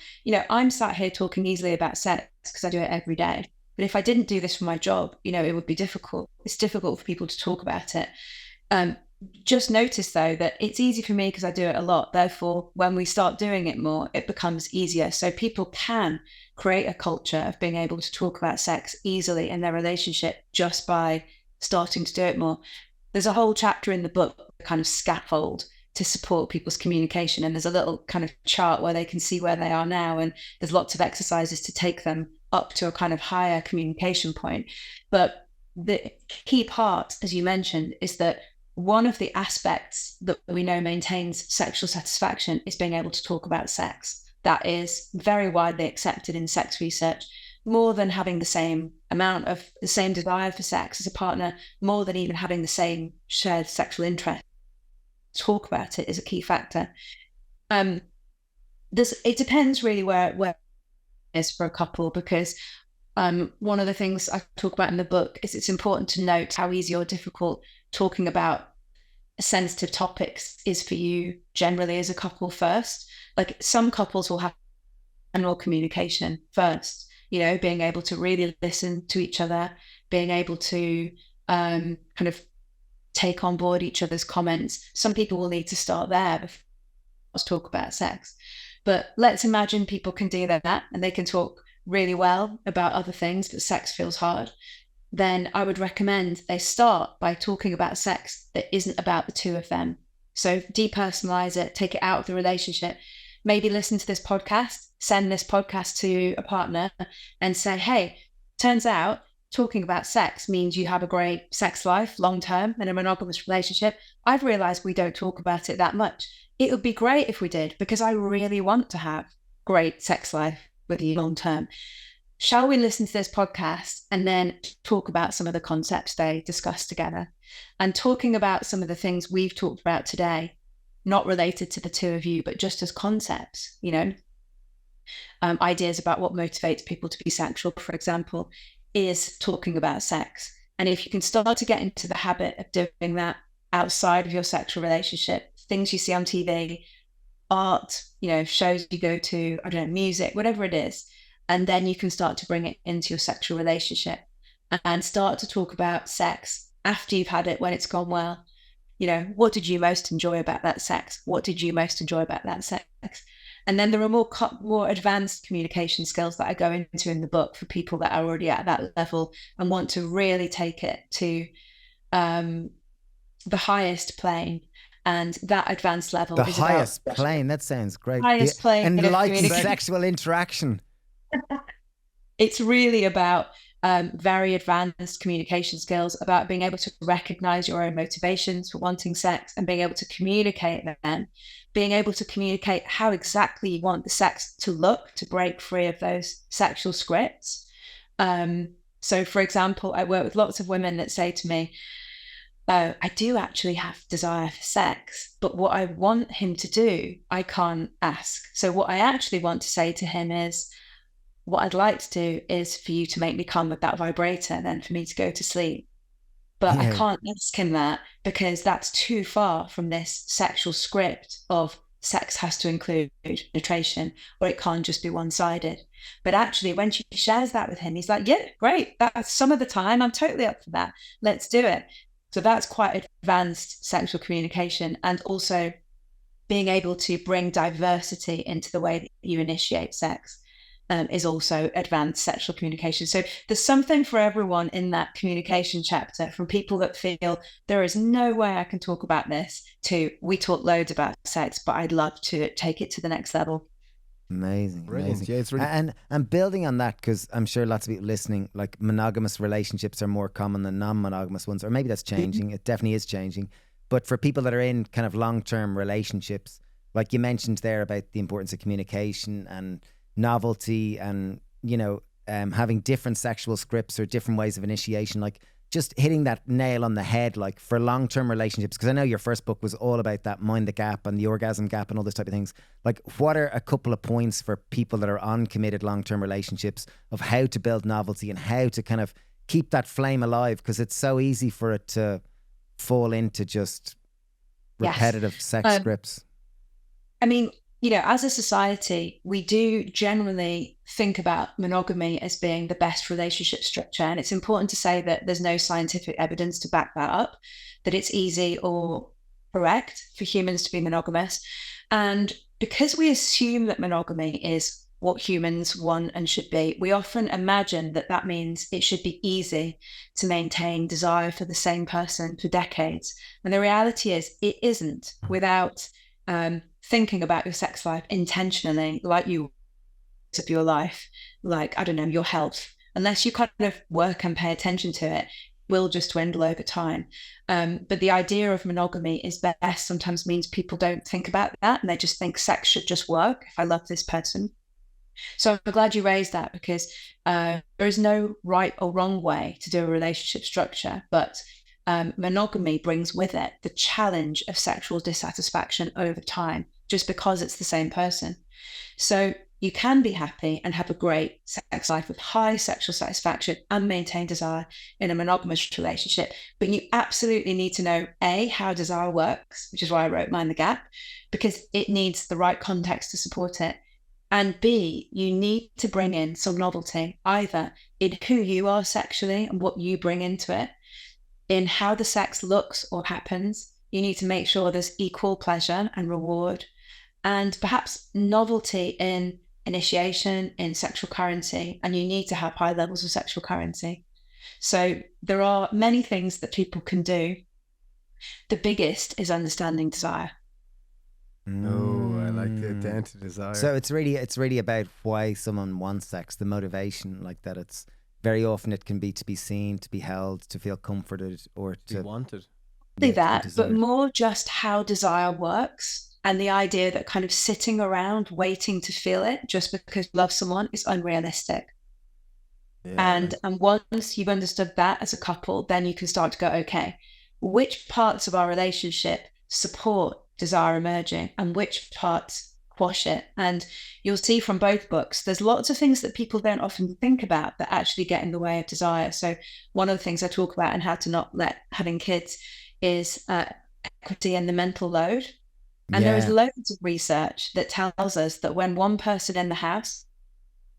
I'm sat here talking easily about sex because I do it every day. But if I didn't do this for my job, it would be difficult. It's difficult for people to talk about it. Just notice, though, that it's easy for me because I do it a lot. Therefore, when we start doing it more, it becomes easier. So people can create a culture of being able to talk about sex easily in their relationship just by starting to do it more. There's a whole chapter in the book, kind of scaffold to support people's communication. And there's a little kind of chart where they can see where they are now. And there's lots of exercises to take them up to a kind of higher communication point. But the key part, as you mentioned, is that one of the aspects that we know maintains sexual satisfaction is being able to talk about sex. That is very widely accepted in sex research, more than having the same desire for sex as a partner, more than even having the same shared sexual interest. Talk about it is a key factor. It depends really where it is for a couple, because one of the things I talk about in the book is it's important to note how easy or difficult talking about sensitive topics is for you generally as a couple first. Like some couples will have general communication first, being able to really listen to each other, being able to kind of take on board each other's comments. Some people will need to start there before let's talk about sex. But let's imagine people can do that and they can talk really well about other things, but sex feels hard. Then I would recommend they start by talking about sex that isn't about the two of them. So depersonalize it, take it out of the relationship. Maybe listen to this podcast, send this podcast to a partner and say, hey, turns out talking about sex means you have a great sex life long-term in a monogamous relationship. I've realized we don't talk about it that much. It would be great if we did, because I really want to have great sex life with you long-term. Shall we listen to this podcast and then talk about some of the concepts they discussed together? And talking about some of the things we've talked about today, not related to the two of you, but just as concepts, ideas about what motivates people to be sexual, for example, is talking about sex. And if you can start to get into the habit of doing that outside of your sexual relationship, things you see on TV, art, shows you go to, music, whatever it is, and then you can start to bring it into your sexual relationship and start to talk about sex after you've had it, when it's gone well. What did you most enjoy about that sex? What did you most enjoy about that sex? And then there are more advanced communication skills that I go into in the book for people that are already at that level and want to really take it to the highest plane. And that advanced level the is highest about plane. That sounds great. highest plane of Enlightened communication. sexual interaction. It's really about very advanced communication skills, about being able to recognize your own motivations for wanting sex and being able to communicate them, being able to communicate how exactly you want the sex to look to break free of those sexual scripts. So, for example, I work with lots of women that say to me, I do actually have desire for sex, but what I want him to do, I can't ask. So what I actually want to say to him is, what I'd like to do is for you to make me come with that vibrator, then for me to go to sleep. But I can't ask him that because that's too far from this sexual script of sex has to include penetration, or it can't just be one-sided. But actually, when she shares that with him, he's like, yeah, great. That's some of the time. I'm totally up for that. Let's do it. So that's quite advanced sexual communication, and also being able to bring diversity into the way that you initiate sex. Is also advanced sexual communication. So there's something for everyone in that communication chapter, from people that feel there is no way I can talk about this to we talk loads about sex, but I'd love to take it to the next level. Amazing. Yeah, it's really... And building on that, because I'm sure lots of people listening, like monogamous relationships are more common than non-monogamous ones, or maybe that's changing. It definitely is changing. But for people that are in kind of long-term relationships, like you mentioned there about the importance of communication and novelty and, you know, having different sexual scripts or different ways of initiation, like just hitting that nail on the head, like for long-term relationships, because I know your first book was all about that mind the gap and the orgasm gap and all this type of things. Like, what are a couple of points for people that are on committed long-term relationships of how to build novelty and how to kind of keep that flame alive? Because it's so easy for it to fall into just repetitive sex scripts. I mean, you know, as a society, we do generally think about monogamy as being the best relationship structure. And it's important to say that there's no scientific evidence to back that up, that it's easy or correct for humans to be monogamous. And because we assume that monogamy is what humans want and should be, we often imagine that that means it should be easy to maintain desire for the same person for decades. And the reality is it isn't, without thinking about your sex life intentionally, like you of your life, like, I don't know, your health. Unless you kind of work and pay attention to it, will just dwindle over time. But the idea of monogamy is best sometimes means people don't think about that, and they just think sex should just work if I love this person. So I'm glad you raised that, because there is no right or wrong way to do a relationship structure, but monogamy brings with it the challenge of sexual dissatisfaction over time, just because it's the same person. So you can be happy and have a great sex life with high sexual satisfaction and maintain desire in a monogamous relationship. But you absolutely need to know, A, how desire works, which is why I wrote Mind the Gap, because it needs the right context to support it. And B, you need to bring in some novelty, either in who you are sexually and what you bring into it, in how the sex looks or happens. You need to make sure there's equal pleasure and reward, and perhaps novelty in initiation, in sexual currency, and you need to have high levels of sexual currency. So there are many things that people can do. The biggest is understanding desire. Oh, I like the down to desire. So it's really about why someone wants sex, the motivation, like that. It's very often it can be to be seen, to be held, to feel comforted, or to be wanted. Do that, but more just how desire works. And the idea that kind of sitting around waiting to feel it just because you love someone is unrealistic. Yeah. And once you've understood that as a couple, then you can start to go, okay, which parts of our relationship support desire emerging and which parts quash it? And you'll see from both books, there's lots of things that people don't often think about that actually get in the way of desire. So one of the things I talk about in How to Not Let Having Kids is equity and the mental load. And there is loads of research that tells us that when one person in the house,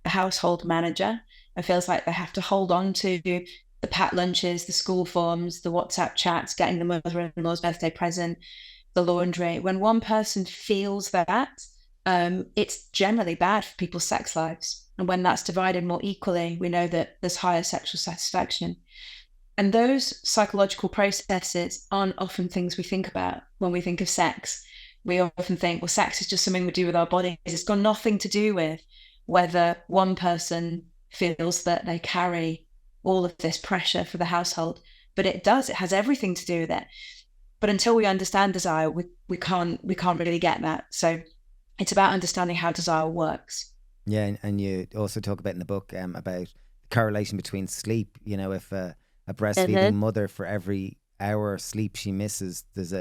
a household manager, feels like they have to hold on to the packed lunches, the school forms, the WhatsApp chats, getting the mother-in-law's birthday present, the laundry, when one person feels that, it's generally bad for people's sex lives. And when that's divided more equally, we know that there's higher sexual satisfaction. And those psychological processes aren't often things we think about when we think of sex. We often think, well, sex is just something we do with our bodies. It's got nothing to do with whether one person feels that they carry all of this pressure for the household. But it does. It has everything to do with it. But until we understand desire, we can't really get that. So it's about understanding how desire works. Yeah, and you also talk about in the book about correlation between sleep. You know, if a breastfeeding mother, for every hour of sleep she misses, there's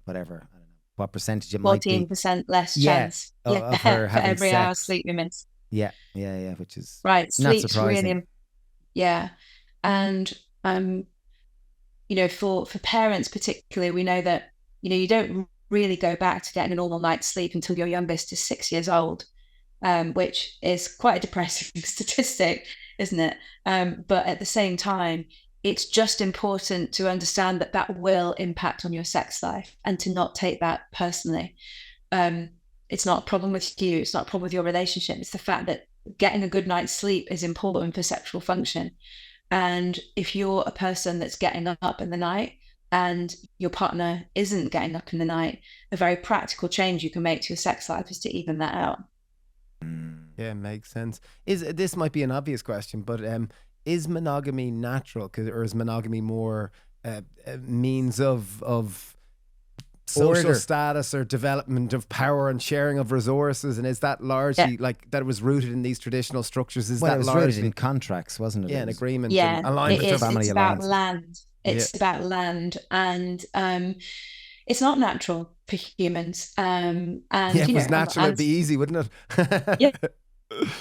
whatever, I don't know what percentage it might be. 14% less chance of her for having every sex. hour of sleep you miss. Yeah, which is right. not Sleep's surprising. Really, yeah, and for parents particularly, we know that you don't really go back to getting a normal night's sleep until your youngest is 6 years old, which is quite a depressing statistic, isn't it? But at the same time, it's just important to understand that will impact on your sex life and to not take that personally. It's not a problem with you. It's not a problem with your relationship. It's the fact that getting a good night's sleep is important for sexual function. And if you're a person that's getting up in the night and your partner isn't getting up in the night, a very practical change you can make to your sex life is to even that out. Yeah, makes sense. This might be an obvious question, but is monogamy natural, or is monogamy more means of social status or development of power and sharing of resources? And is that largely like that it was rooted in these traditional structures? Is that largely rooted in contracts, wasn't it? Yeah, an agreement. Yeah, and alignment it is. family It's about land. It's about land, and it's not natural for humans. And if it was natural, it'd be easy, wouldn't it? Yeah.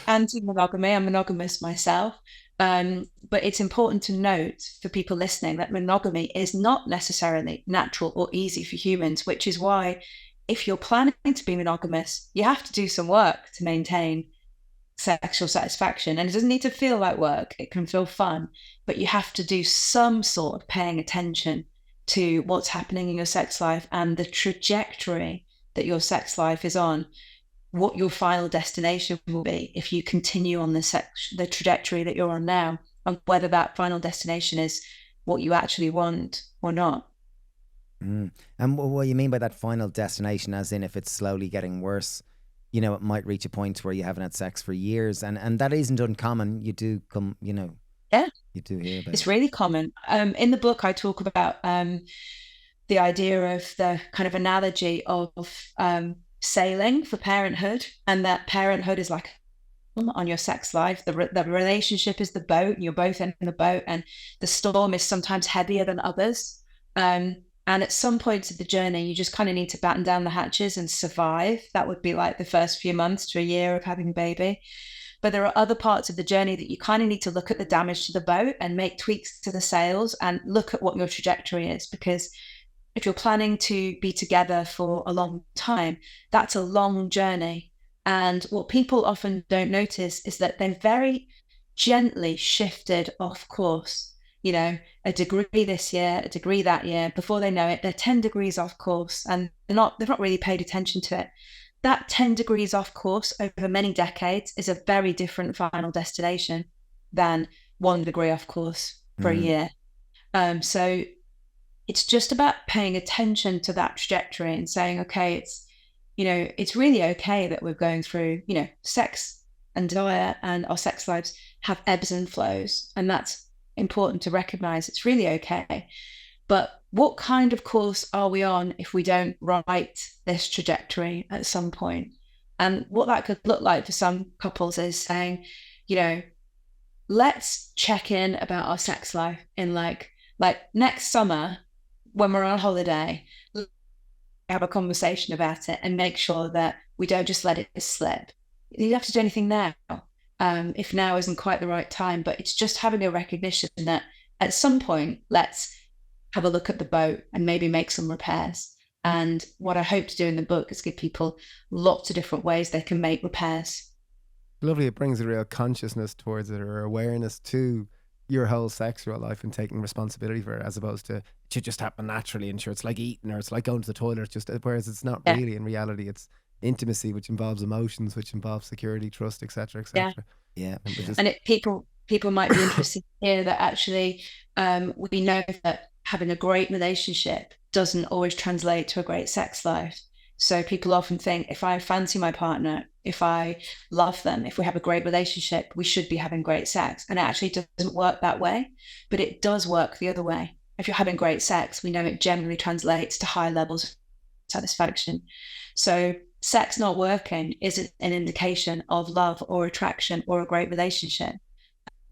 Anti-monogamy. I'm monogamous myself. But it's important to note for people listening that monogamy is not necessarily natural or easy for humans, which is why if you're planning to be monogamous, you have to do some work to maintain sexual satisfaction. And it doesn't need to feel like work. It can feel fun, but you have to do some sort of paying attention to what's happening in your sex life and the trajectory that your sex life is on, what your final destination will be if you continue on the trajectory that you're on now, and whether that final destination is what you actually want or not. And what you mean by that final destination, as in if it's slowly getting worse, it might reach a point where you haven't had sex for years, and that isn't uncommon. You do come, Yeah, you do hear about it's really common. In the book, I talk about the idea of the kind of analogy of sailing for parenthood, and that parenthood is like on your sex life. The relationship is the boat, and you're both in the boat, and the storm is sometimes heavier than others. And at some points of the journey, you just kind of need to batten down the hatches and survive. That would be like the first few months to a year of having a baby. But there are other parts of the journey that you kind of need to look at the damage to the boat and make tweaks to the sails and look at what your trajectory is, because if you're planning to be together for a long time, that's a long journey. And what people often don't notice is that they're very gently shifted off course. A degree this year, a degree that year. Before they know it, they're 10 degrees off course, and they've not really paid attention to it. That 10 degrees off course over many decades is a very different final destination than 1 degree off course for a year. So it's just about paying attention to that trajectory and saying, okay, it's really okay that we're going through, sex and desire, and our sex lives have ebbs and flows. And that's important to recognize. It's really okay. But what kind of course are we on if we don't write this trajectory at some point? And what that could look like for some couples is saying, let's check in about our sex life in like next summer when we're on holiday, have a conversation about it and make sure that we don't just let it slip. You don't have to do anything now. If now isn't quite the right time, but it's just having a recognition that at some point, let's have a look at the boat and maybe make some repairs. And what I hope to do in the book is give people lots of different ways they can make repairs. Lovely. It brings a real consciousness towards it, or awareness to your whole sexual life and taking responsibility for it, as opposed to it should just happen naturally and sure it's like eating or it's like going to the toilet, whereas it's not really. In reality, it's intimacy, which involves emotions, which involves security, trust, etc., etc. Yeah. And people might be interested to hear that actually we know that having a great relationship doesn't always translate to a great sex life. So people often think, if I fancy my partner, if I love them, if we have a great relationship, we should be having great sex. And it actually doesn't work that way, but it does work the other way. If you're having great sex, we know it generally translates to high levels of satisfaction. So sex not working isn't an indication of love or attraction or a great relationship.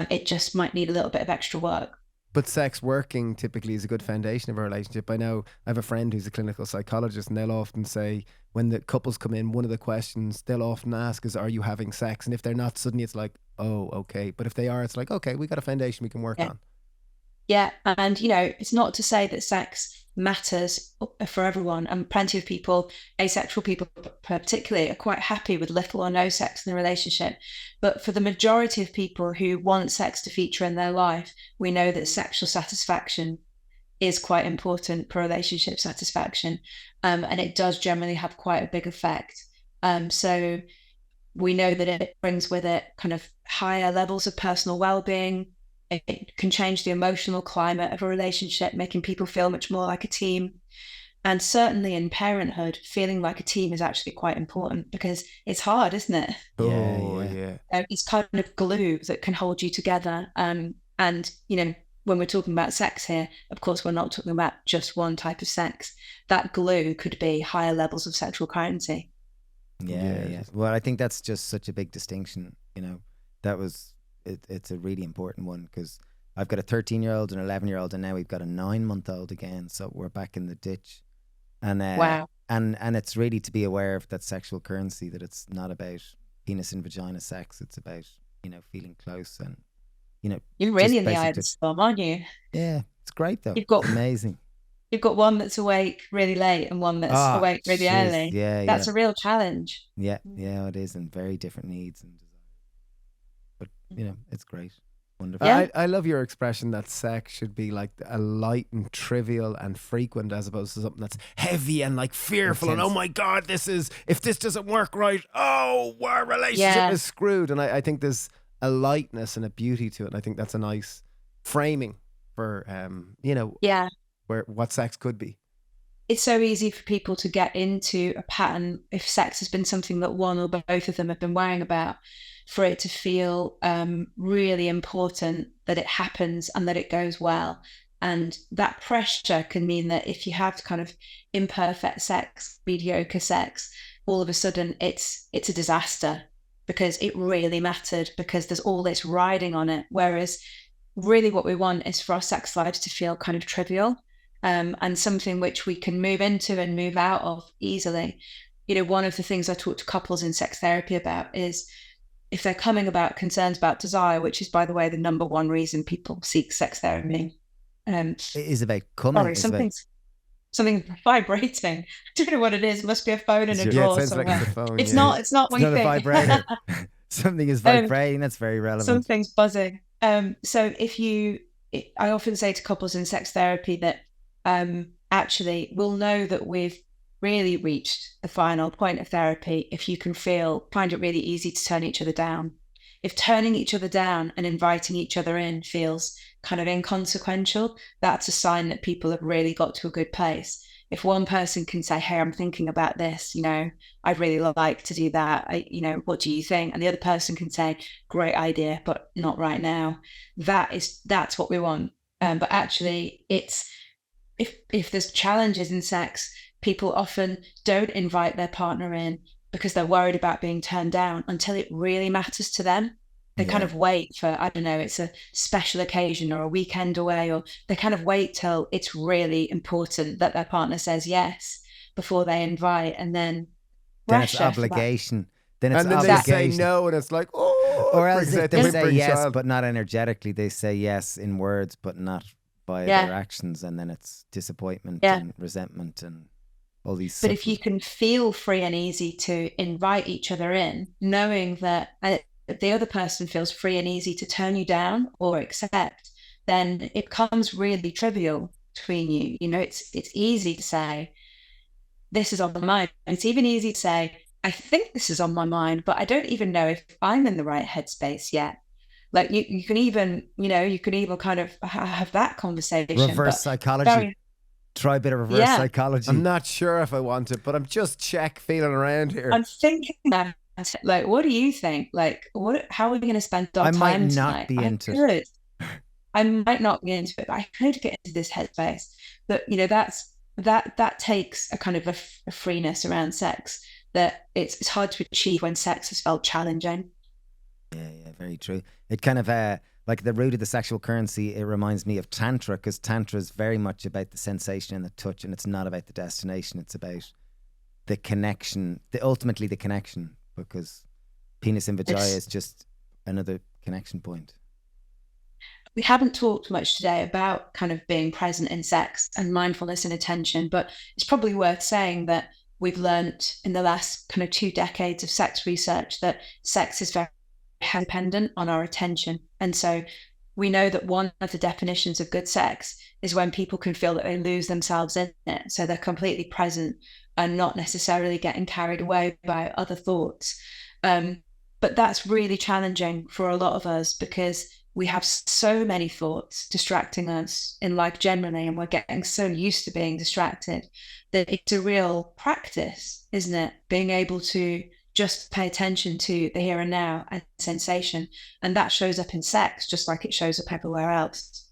It just might need a little bit of extra work. But sex working typically is a good foundation of a relationship. I know I have a friend who's a clinical psychologist, and they'll often say when the couples come in, one of the questions they'll often ask is, are you having sex? And if they're not, suddenly it's like, oh, okay. But if they are, it's like, okay, we got a foundation we can work on. Yeah. And, it's not to say that sex matters for everyone. And plenty of people, asexual people particularly, are quite happy with little or no sex in the relationship. But for the majority of people who want sex to feature in their life, we know that sexual satisfaction is quite important for relationship satisfaction. And it does generally have quite a big effect. So we know that it brings with it kind of higher levels of personal well-being. It can change the emotional climate of a relationship, making people feel much more like a team. And certainly in parenthood, feeling like a team is actually quite important, because it's hard, isn't it? Yeah. It's kind of glue that can hold you together. And, when we're talking about sex here, of course, we're not talking about just one type of sex. That glue could be higher levels of sexual currency. Yeah. Well, I think that's just such a big distinction. It's a really important one, because I've got a 13-year-old, an 11-year-old, and now we've got a 9-month-old again. So we're back in the ditch. And wow. And it's really to be aware of that sexual currency, that it's not about penis and vagina sex. It's about, feeling close and, You're really in the eye of the storm, aren't you? Yeah, it's great though. It's amazing. You've got one that's awake really late and one that's awake really early. Yeah, that's a real challenge. Yeah, it is, and very different needs and desires. But it's great, wonderful. Yeah. I love your expression that sex should be like a light and trivial and frequent, as opposed to something that's heavy and like fearful. Intense. And oh my God, if this doesn't work right, our relationship is screwed. And I think there's a lightness and a beauty to it. And I think that's a nice framing for where what sex could be. It's so easy for people to get into a pattern if sex has been something that one or both of them have been worrying about, for it to feel really important that it happens and that it goes well. And that pressure can mean that if you have kind of imperfect sex, mediocre sex, all of a sudden it's a disaster, because it really mattered, because there's all this riding on it. Whereas really what we want is for our sex lives to feel kind of trivial, and something which we can move into and move out of easily. One of the things I talk to couples in sex therapy about is, if they're coming about concerns about desire, which is, by the way, the number one reason people seek sex therapy. It is about coming. Sorry, something vibrating. I don't know what it is. It must be a phone in a drawer somewhere. Like phone, it's not. It's not what you think. It's not a vibrator. Something is vibrating. That's very relevant. Something's buzzing. So I often say to couples in sex therapy that actually we'll know that we've really reached the final point of therapy if you can find it really easy to turn each other down. If turning each other down and inviting each other in feels kind of inconsequential, that's a sign that people have really got to a good place. If one person can say, hey, I'm thinking about this, I'd really like to do that. What do you think? And the other person can say, great idea, but not right now. That's what we want. But actually it's, if there's challenges in sex, people often don't invite their partner in because they're worried about being turned down until it really matters to them. They kind of wait for, I don't know, it's a special occasion or a weekend away, or they kind of wait till it's really important that their partner says yes before they invite, and then it's obligation. Then they say no, and it's like, or else if they say yes, but not energetically, they say yes in words, but not by their actions, and then it's disappointment and resentment and all these. But if you can feel free and easy to invite each other in, knowing that if the other person feels free and easy to turn you down or accept, then it becomes really trivial between you. It's easy to say, this is on my mind. It's even easy to say, I think this is on my mind, but I don't even know if I'm in the right headspace yet. Like you can even, you can even kind of have that conversation. Reverse psychology. Try a bit of reverse psychology. I'm not sure if I want it, but I'm just feeling around here. I'm thinking that, like, what do you think? Like, how are we going to spend our time tonight? I might not be into it. I might not be into it, but I could get into this headspace. But, that takes a kind of a freeness around sex that it's hard to achieve when sex has felt challenging. Yeah, very true. It kind of, like the root of the sexual currency, it reminds me of Tantra, because Tantra is very much about the sensation and the touch, and it's not about the destination. It's about the connection, ultimately the connection, because penis and vagina is just another connection point. We haven't talked much today about kind of being present in sex and mindfulness and attention, but it's probably worth saying that we've learnt in the last kind of 2 decades of sex research that sex is very dependent on our attention. And so we know that one of the definitions of good sex is when people can feel that they lose themselves in it. So they're completely present and not necessarily getting carried away by other thoughts. But that's really challenging for a lot of us because we have so many thoughts distracting us in life generally, and we're getting so used to being distracted that it's a real practice, isn't it? Being able to just pay attention to the here and now and sensation. And that shows up in sex just like it shows up everywhere else.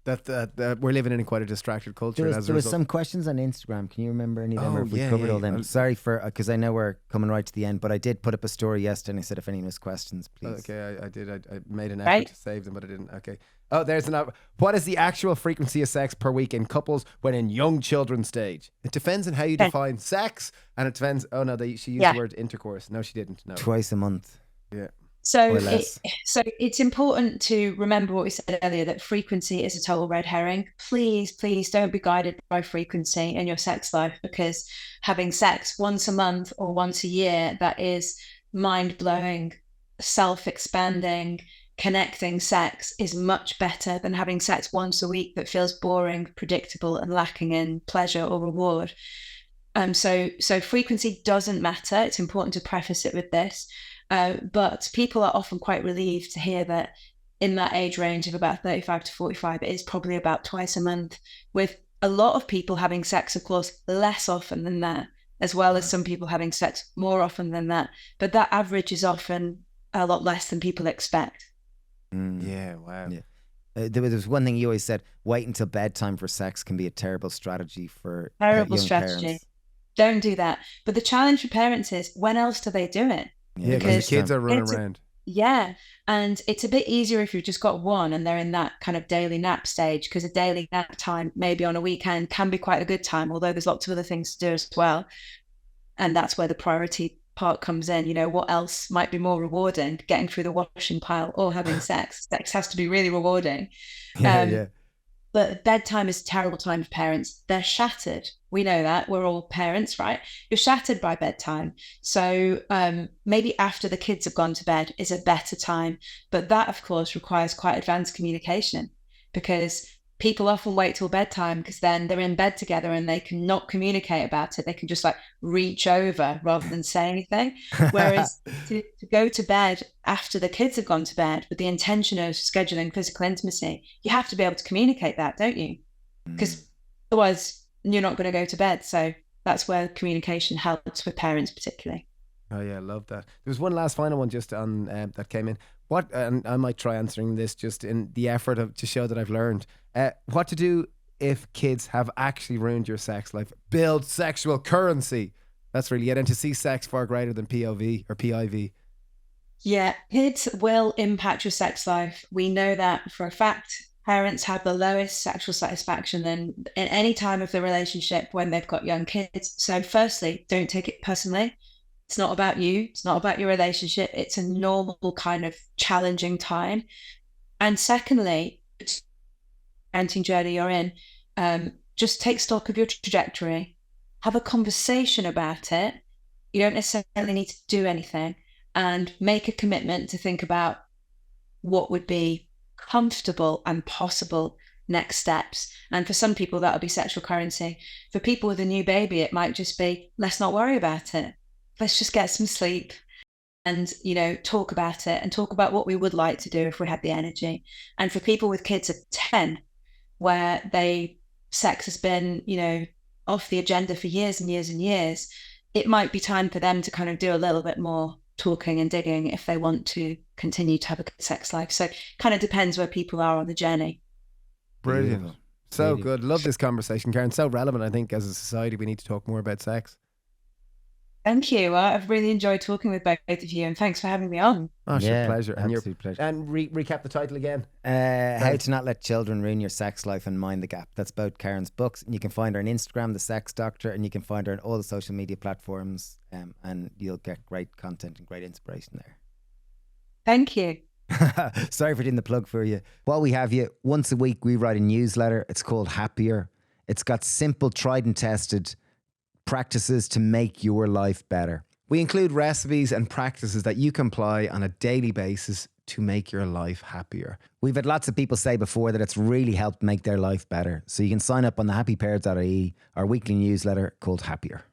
That we're living in quite a distracted culture. There was some questions on Instagram. Can you remember any of them? Or have we covered all them? Sorry because I know we're coming right to the end, but I did put up a story yesterday and I said if anyone has questions, please. Okay, I did. I made an effort to save them, but I didn't. Okay. Oh, there's another. What is the actual frequency of sex per week in couples when in young children's stage? It depends on how you define sex, and it depends. Oh no, she used the word intercourse. No, she didn't. No. Twice a month. Yeah. So it's important to remember what we said earlier, that frequency is a total red herring. Please don't be guided by frequency in your sex life, because having sex once a month or once a year, that is mind-blowing, self-expanding, connecting sex is much better than having sex once a week that feels boring, predictable, and lacking in pleasure or reward. So frequency doesn't matter. It's important to preface it with this. But people are often quite relieved to hear that in that age range of about 35 to 45, it is probably about twice a month, with a lot of people having sex, of course, less often than that, as well as some people having sex more often than that. But that average is often a lot less than people expect. Yeah, wow. Yeah. There was one thing you always said: wait until bedtime for sex can be a terrible strategy for terrible young strategy. Parents. Don't do that. But the challenge for parents is, when else do they do it? Yeah, because the kids are running around. Yeah, and it's a bit easier if you've just got one and they're in that kind of daily nap stage, because a daily nap time, maybe on a weekend, can be quite a good time, although there's lots of other things to do as well. And that's where the priority part comes in. What else might be more rewarding? Getting through the washing pile or having sex? Sex has to be really rewarding. Yeah. But bedtime is a terrible time for parents. They're shattered. We know that. We're all parents, right? You're shattered by bedtime. So maybe after the kids have gone to bed is a better time. But that, of course, requires quite advanced communication, because people often wait till bedtime because then they're in bed together and they can not communicate about it. They can just reach over rather than say anything. Whereas to go to bed after the kids have gone to bed with the intention of scheduling physical intimacy, you have to be able to communicate that, don't you? Because otherwise you're not going to go to bed. So that's where communication helps with parents particularly. Oh yeah, I love that. There was one last final one just on that came in. And I might try answering this just in the effort to show that I've learned. What to do if kids have actually ruined your sex life? Build sexual currency. That's really it. And to see sex far greater than POV or PIV. Yeah, kids will impact your sex life. We know that for a fact. Parents have the lowest sexual satisfaction in any time of the relationship when they've got young kids. So firstly, don't take it personally. It's not about you. It's not about your relationship. It's a normal kind of challenging time. And secondly, parenting journey you're in, just take stock of your trajectory. Have a conversation about it. You don't necessarily need to do anything, and make a commitment to think about what would be comfortable and possible next steps. And for some people, that'll be sexual currency. For people with a new baby, it might just be, let's not worry about it. let's just get some sleep and, talk about it and talk about what we would like to do if we had the energy. And for people with kids of 10, where sex has been, off the agenda for years and years and years, it might be time for them to kind of do a little bit more talking and digging if they want to continue to have a good sex life. So it kind of depends where people are on the journey. Brilliant. Beautiful. So Beautiful. good. Love this conversation, Karen. So relevant. I think as a society, we need to talk more about sex. Thank you. I've really enjoyed talking with both of you, and thanks for having me on. Oh, sure, Yeah, pleasure. And absolute pleasure. And recap the title again. How to Not Let Children Ruin Your Sex Life and Mind the Gap. That's both Karen's books. And you can find her on Instagram, The Sex Doctor, and you can find her on all the social media platforms. And you'll get great content and great inspiration there. Thank you. Sorry for doing the plug for you. While we have you, once a week we write a newsletter. It's called Happier. It's got simple, tried and tested practices to make your life better. We include recipes and practices that you can apply on a daily basis to make your life happier. We've had lots of people say before that it's really helped make their life better. So you can sign up on the happypear.ie, our weekly newsletter called Happier.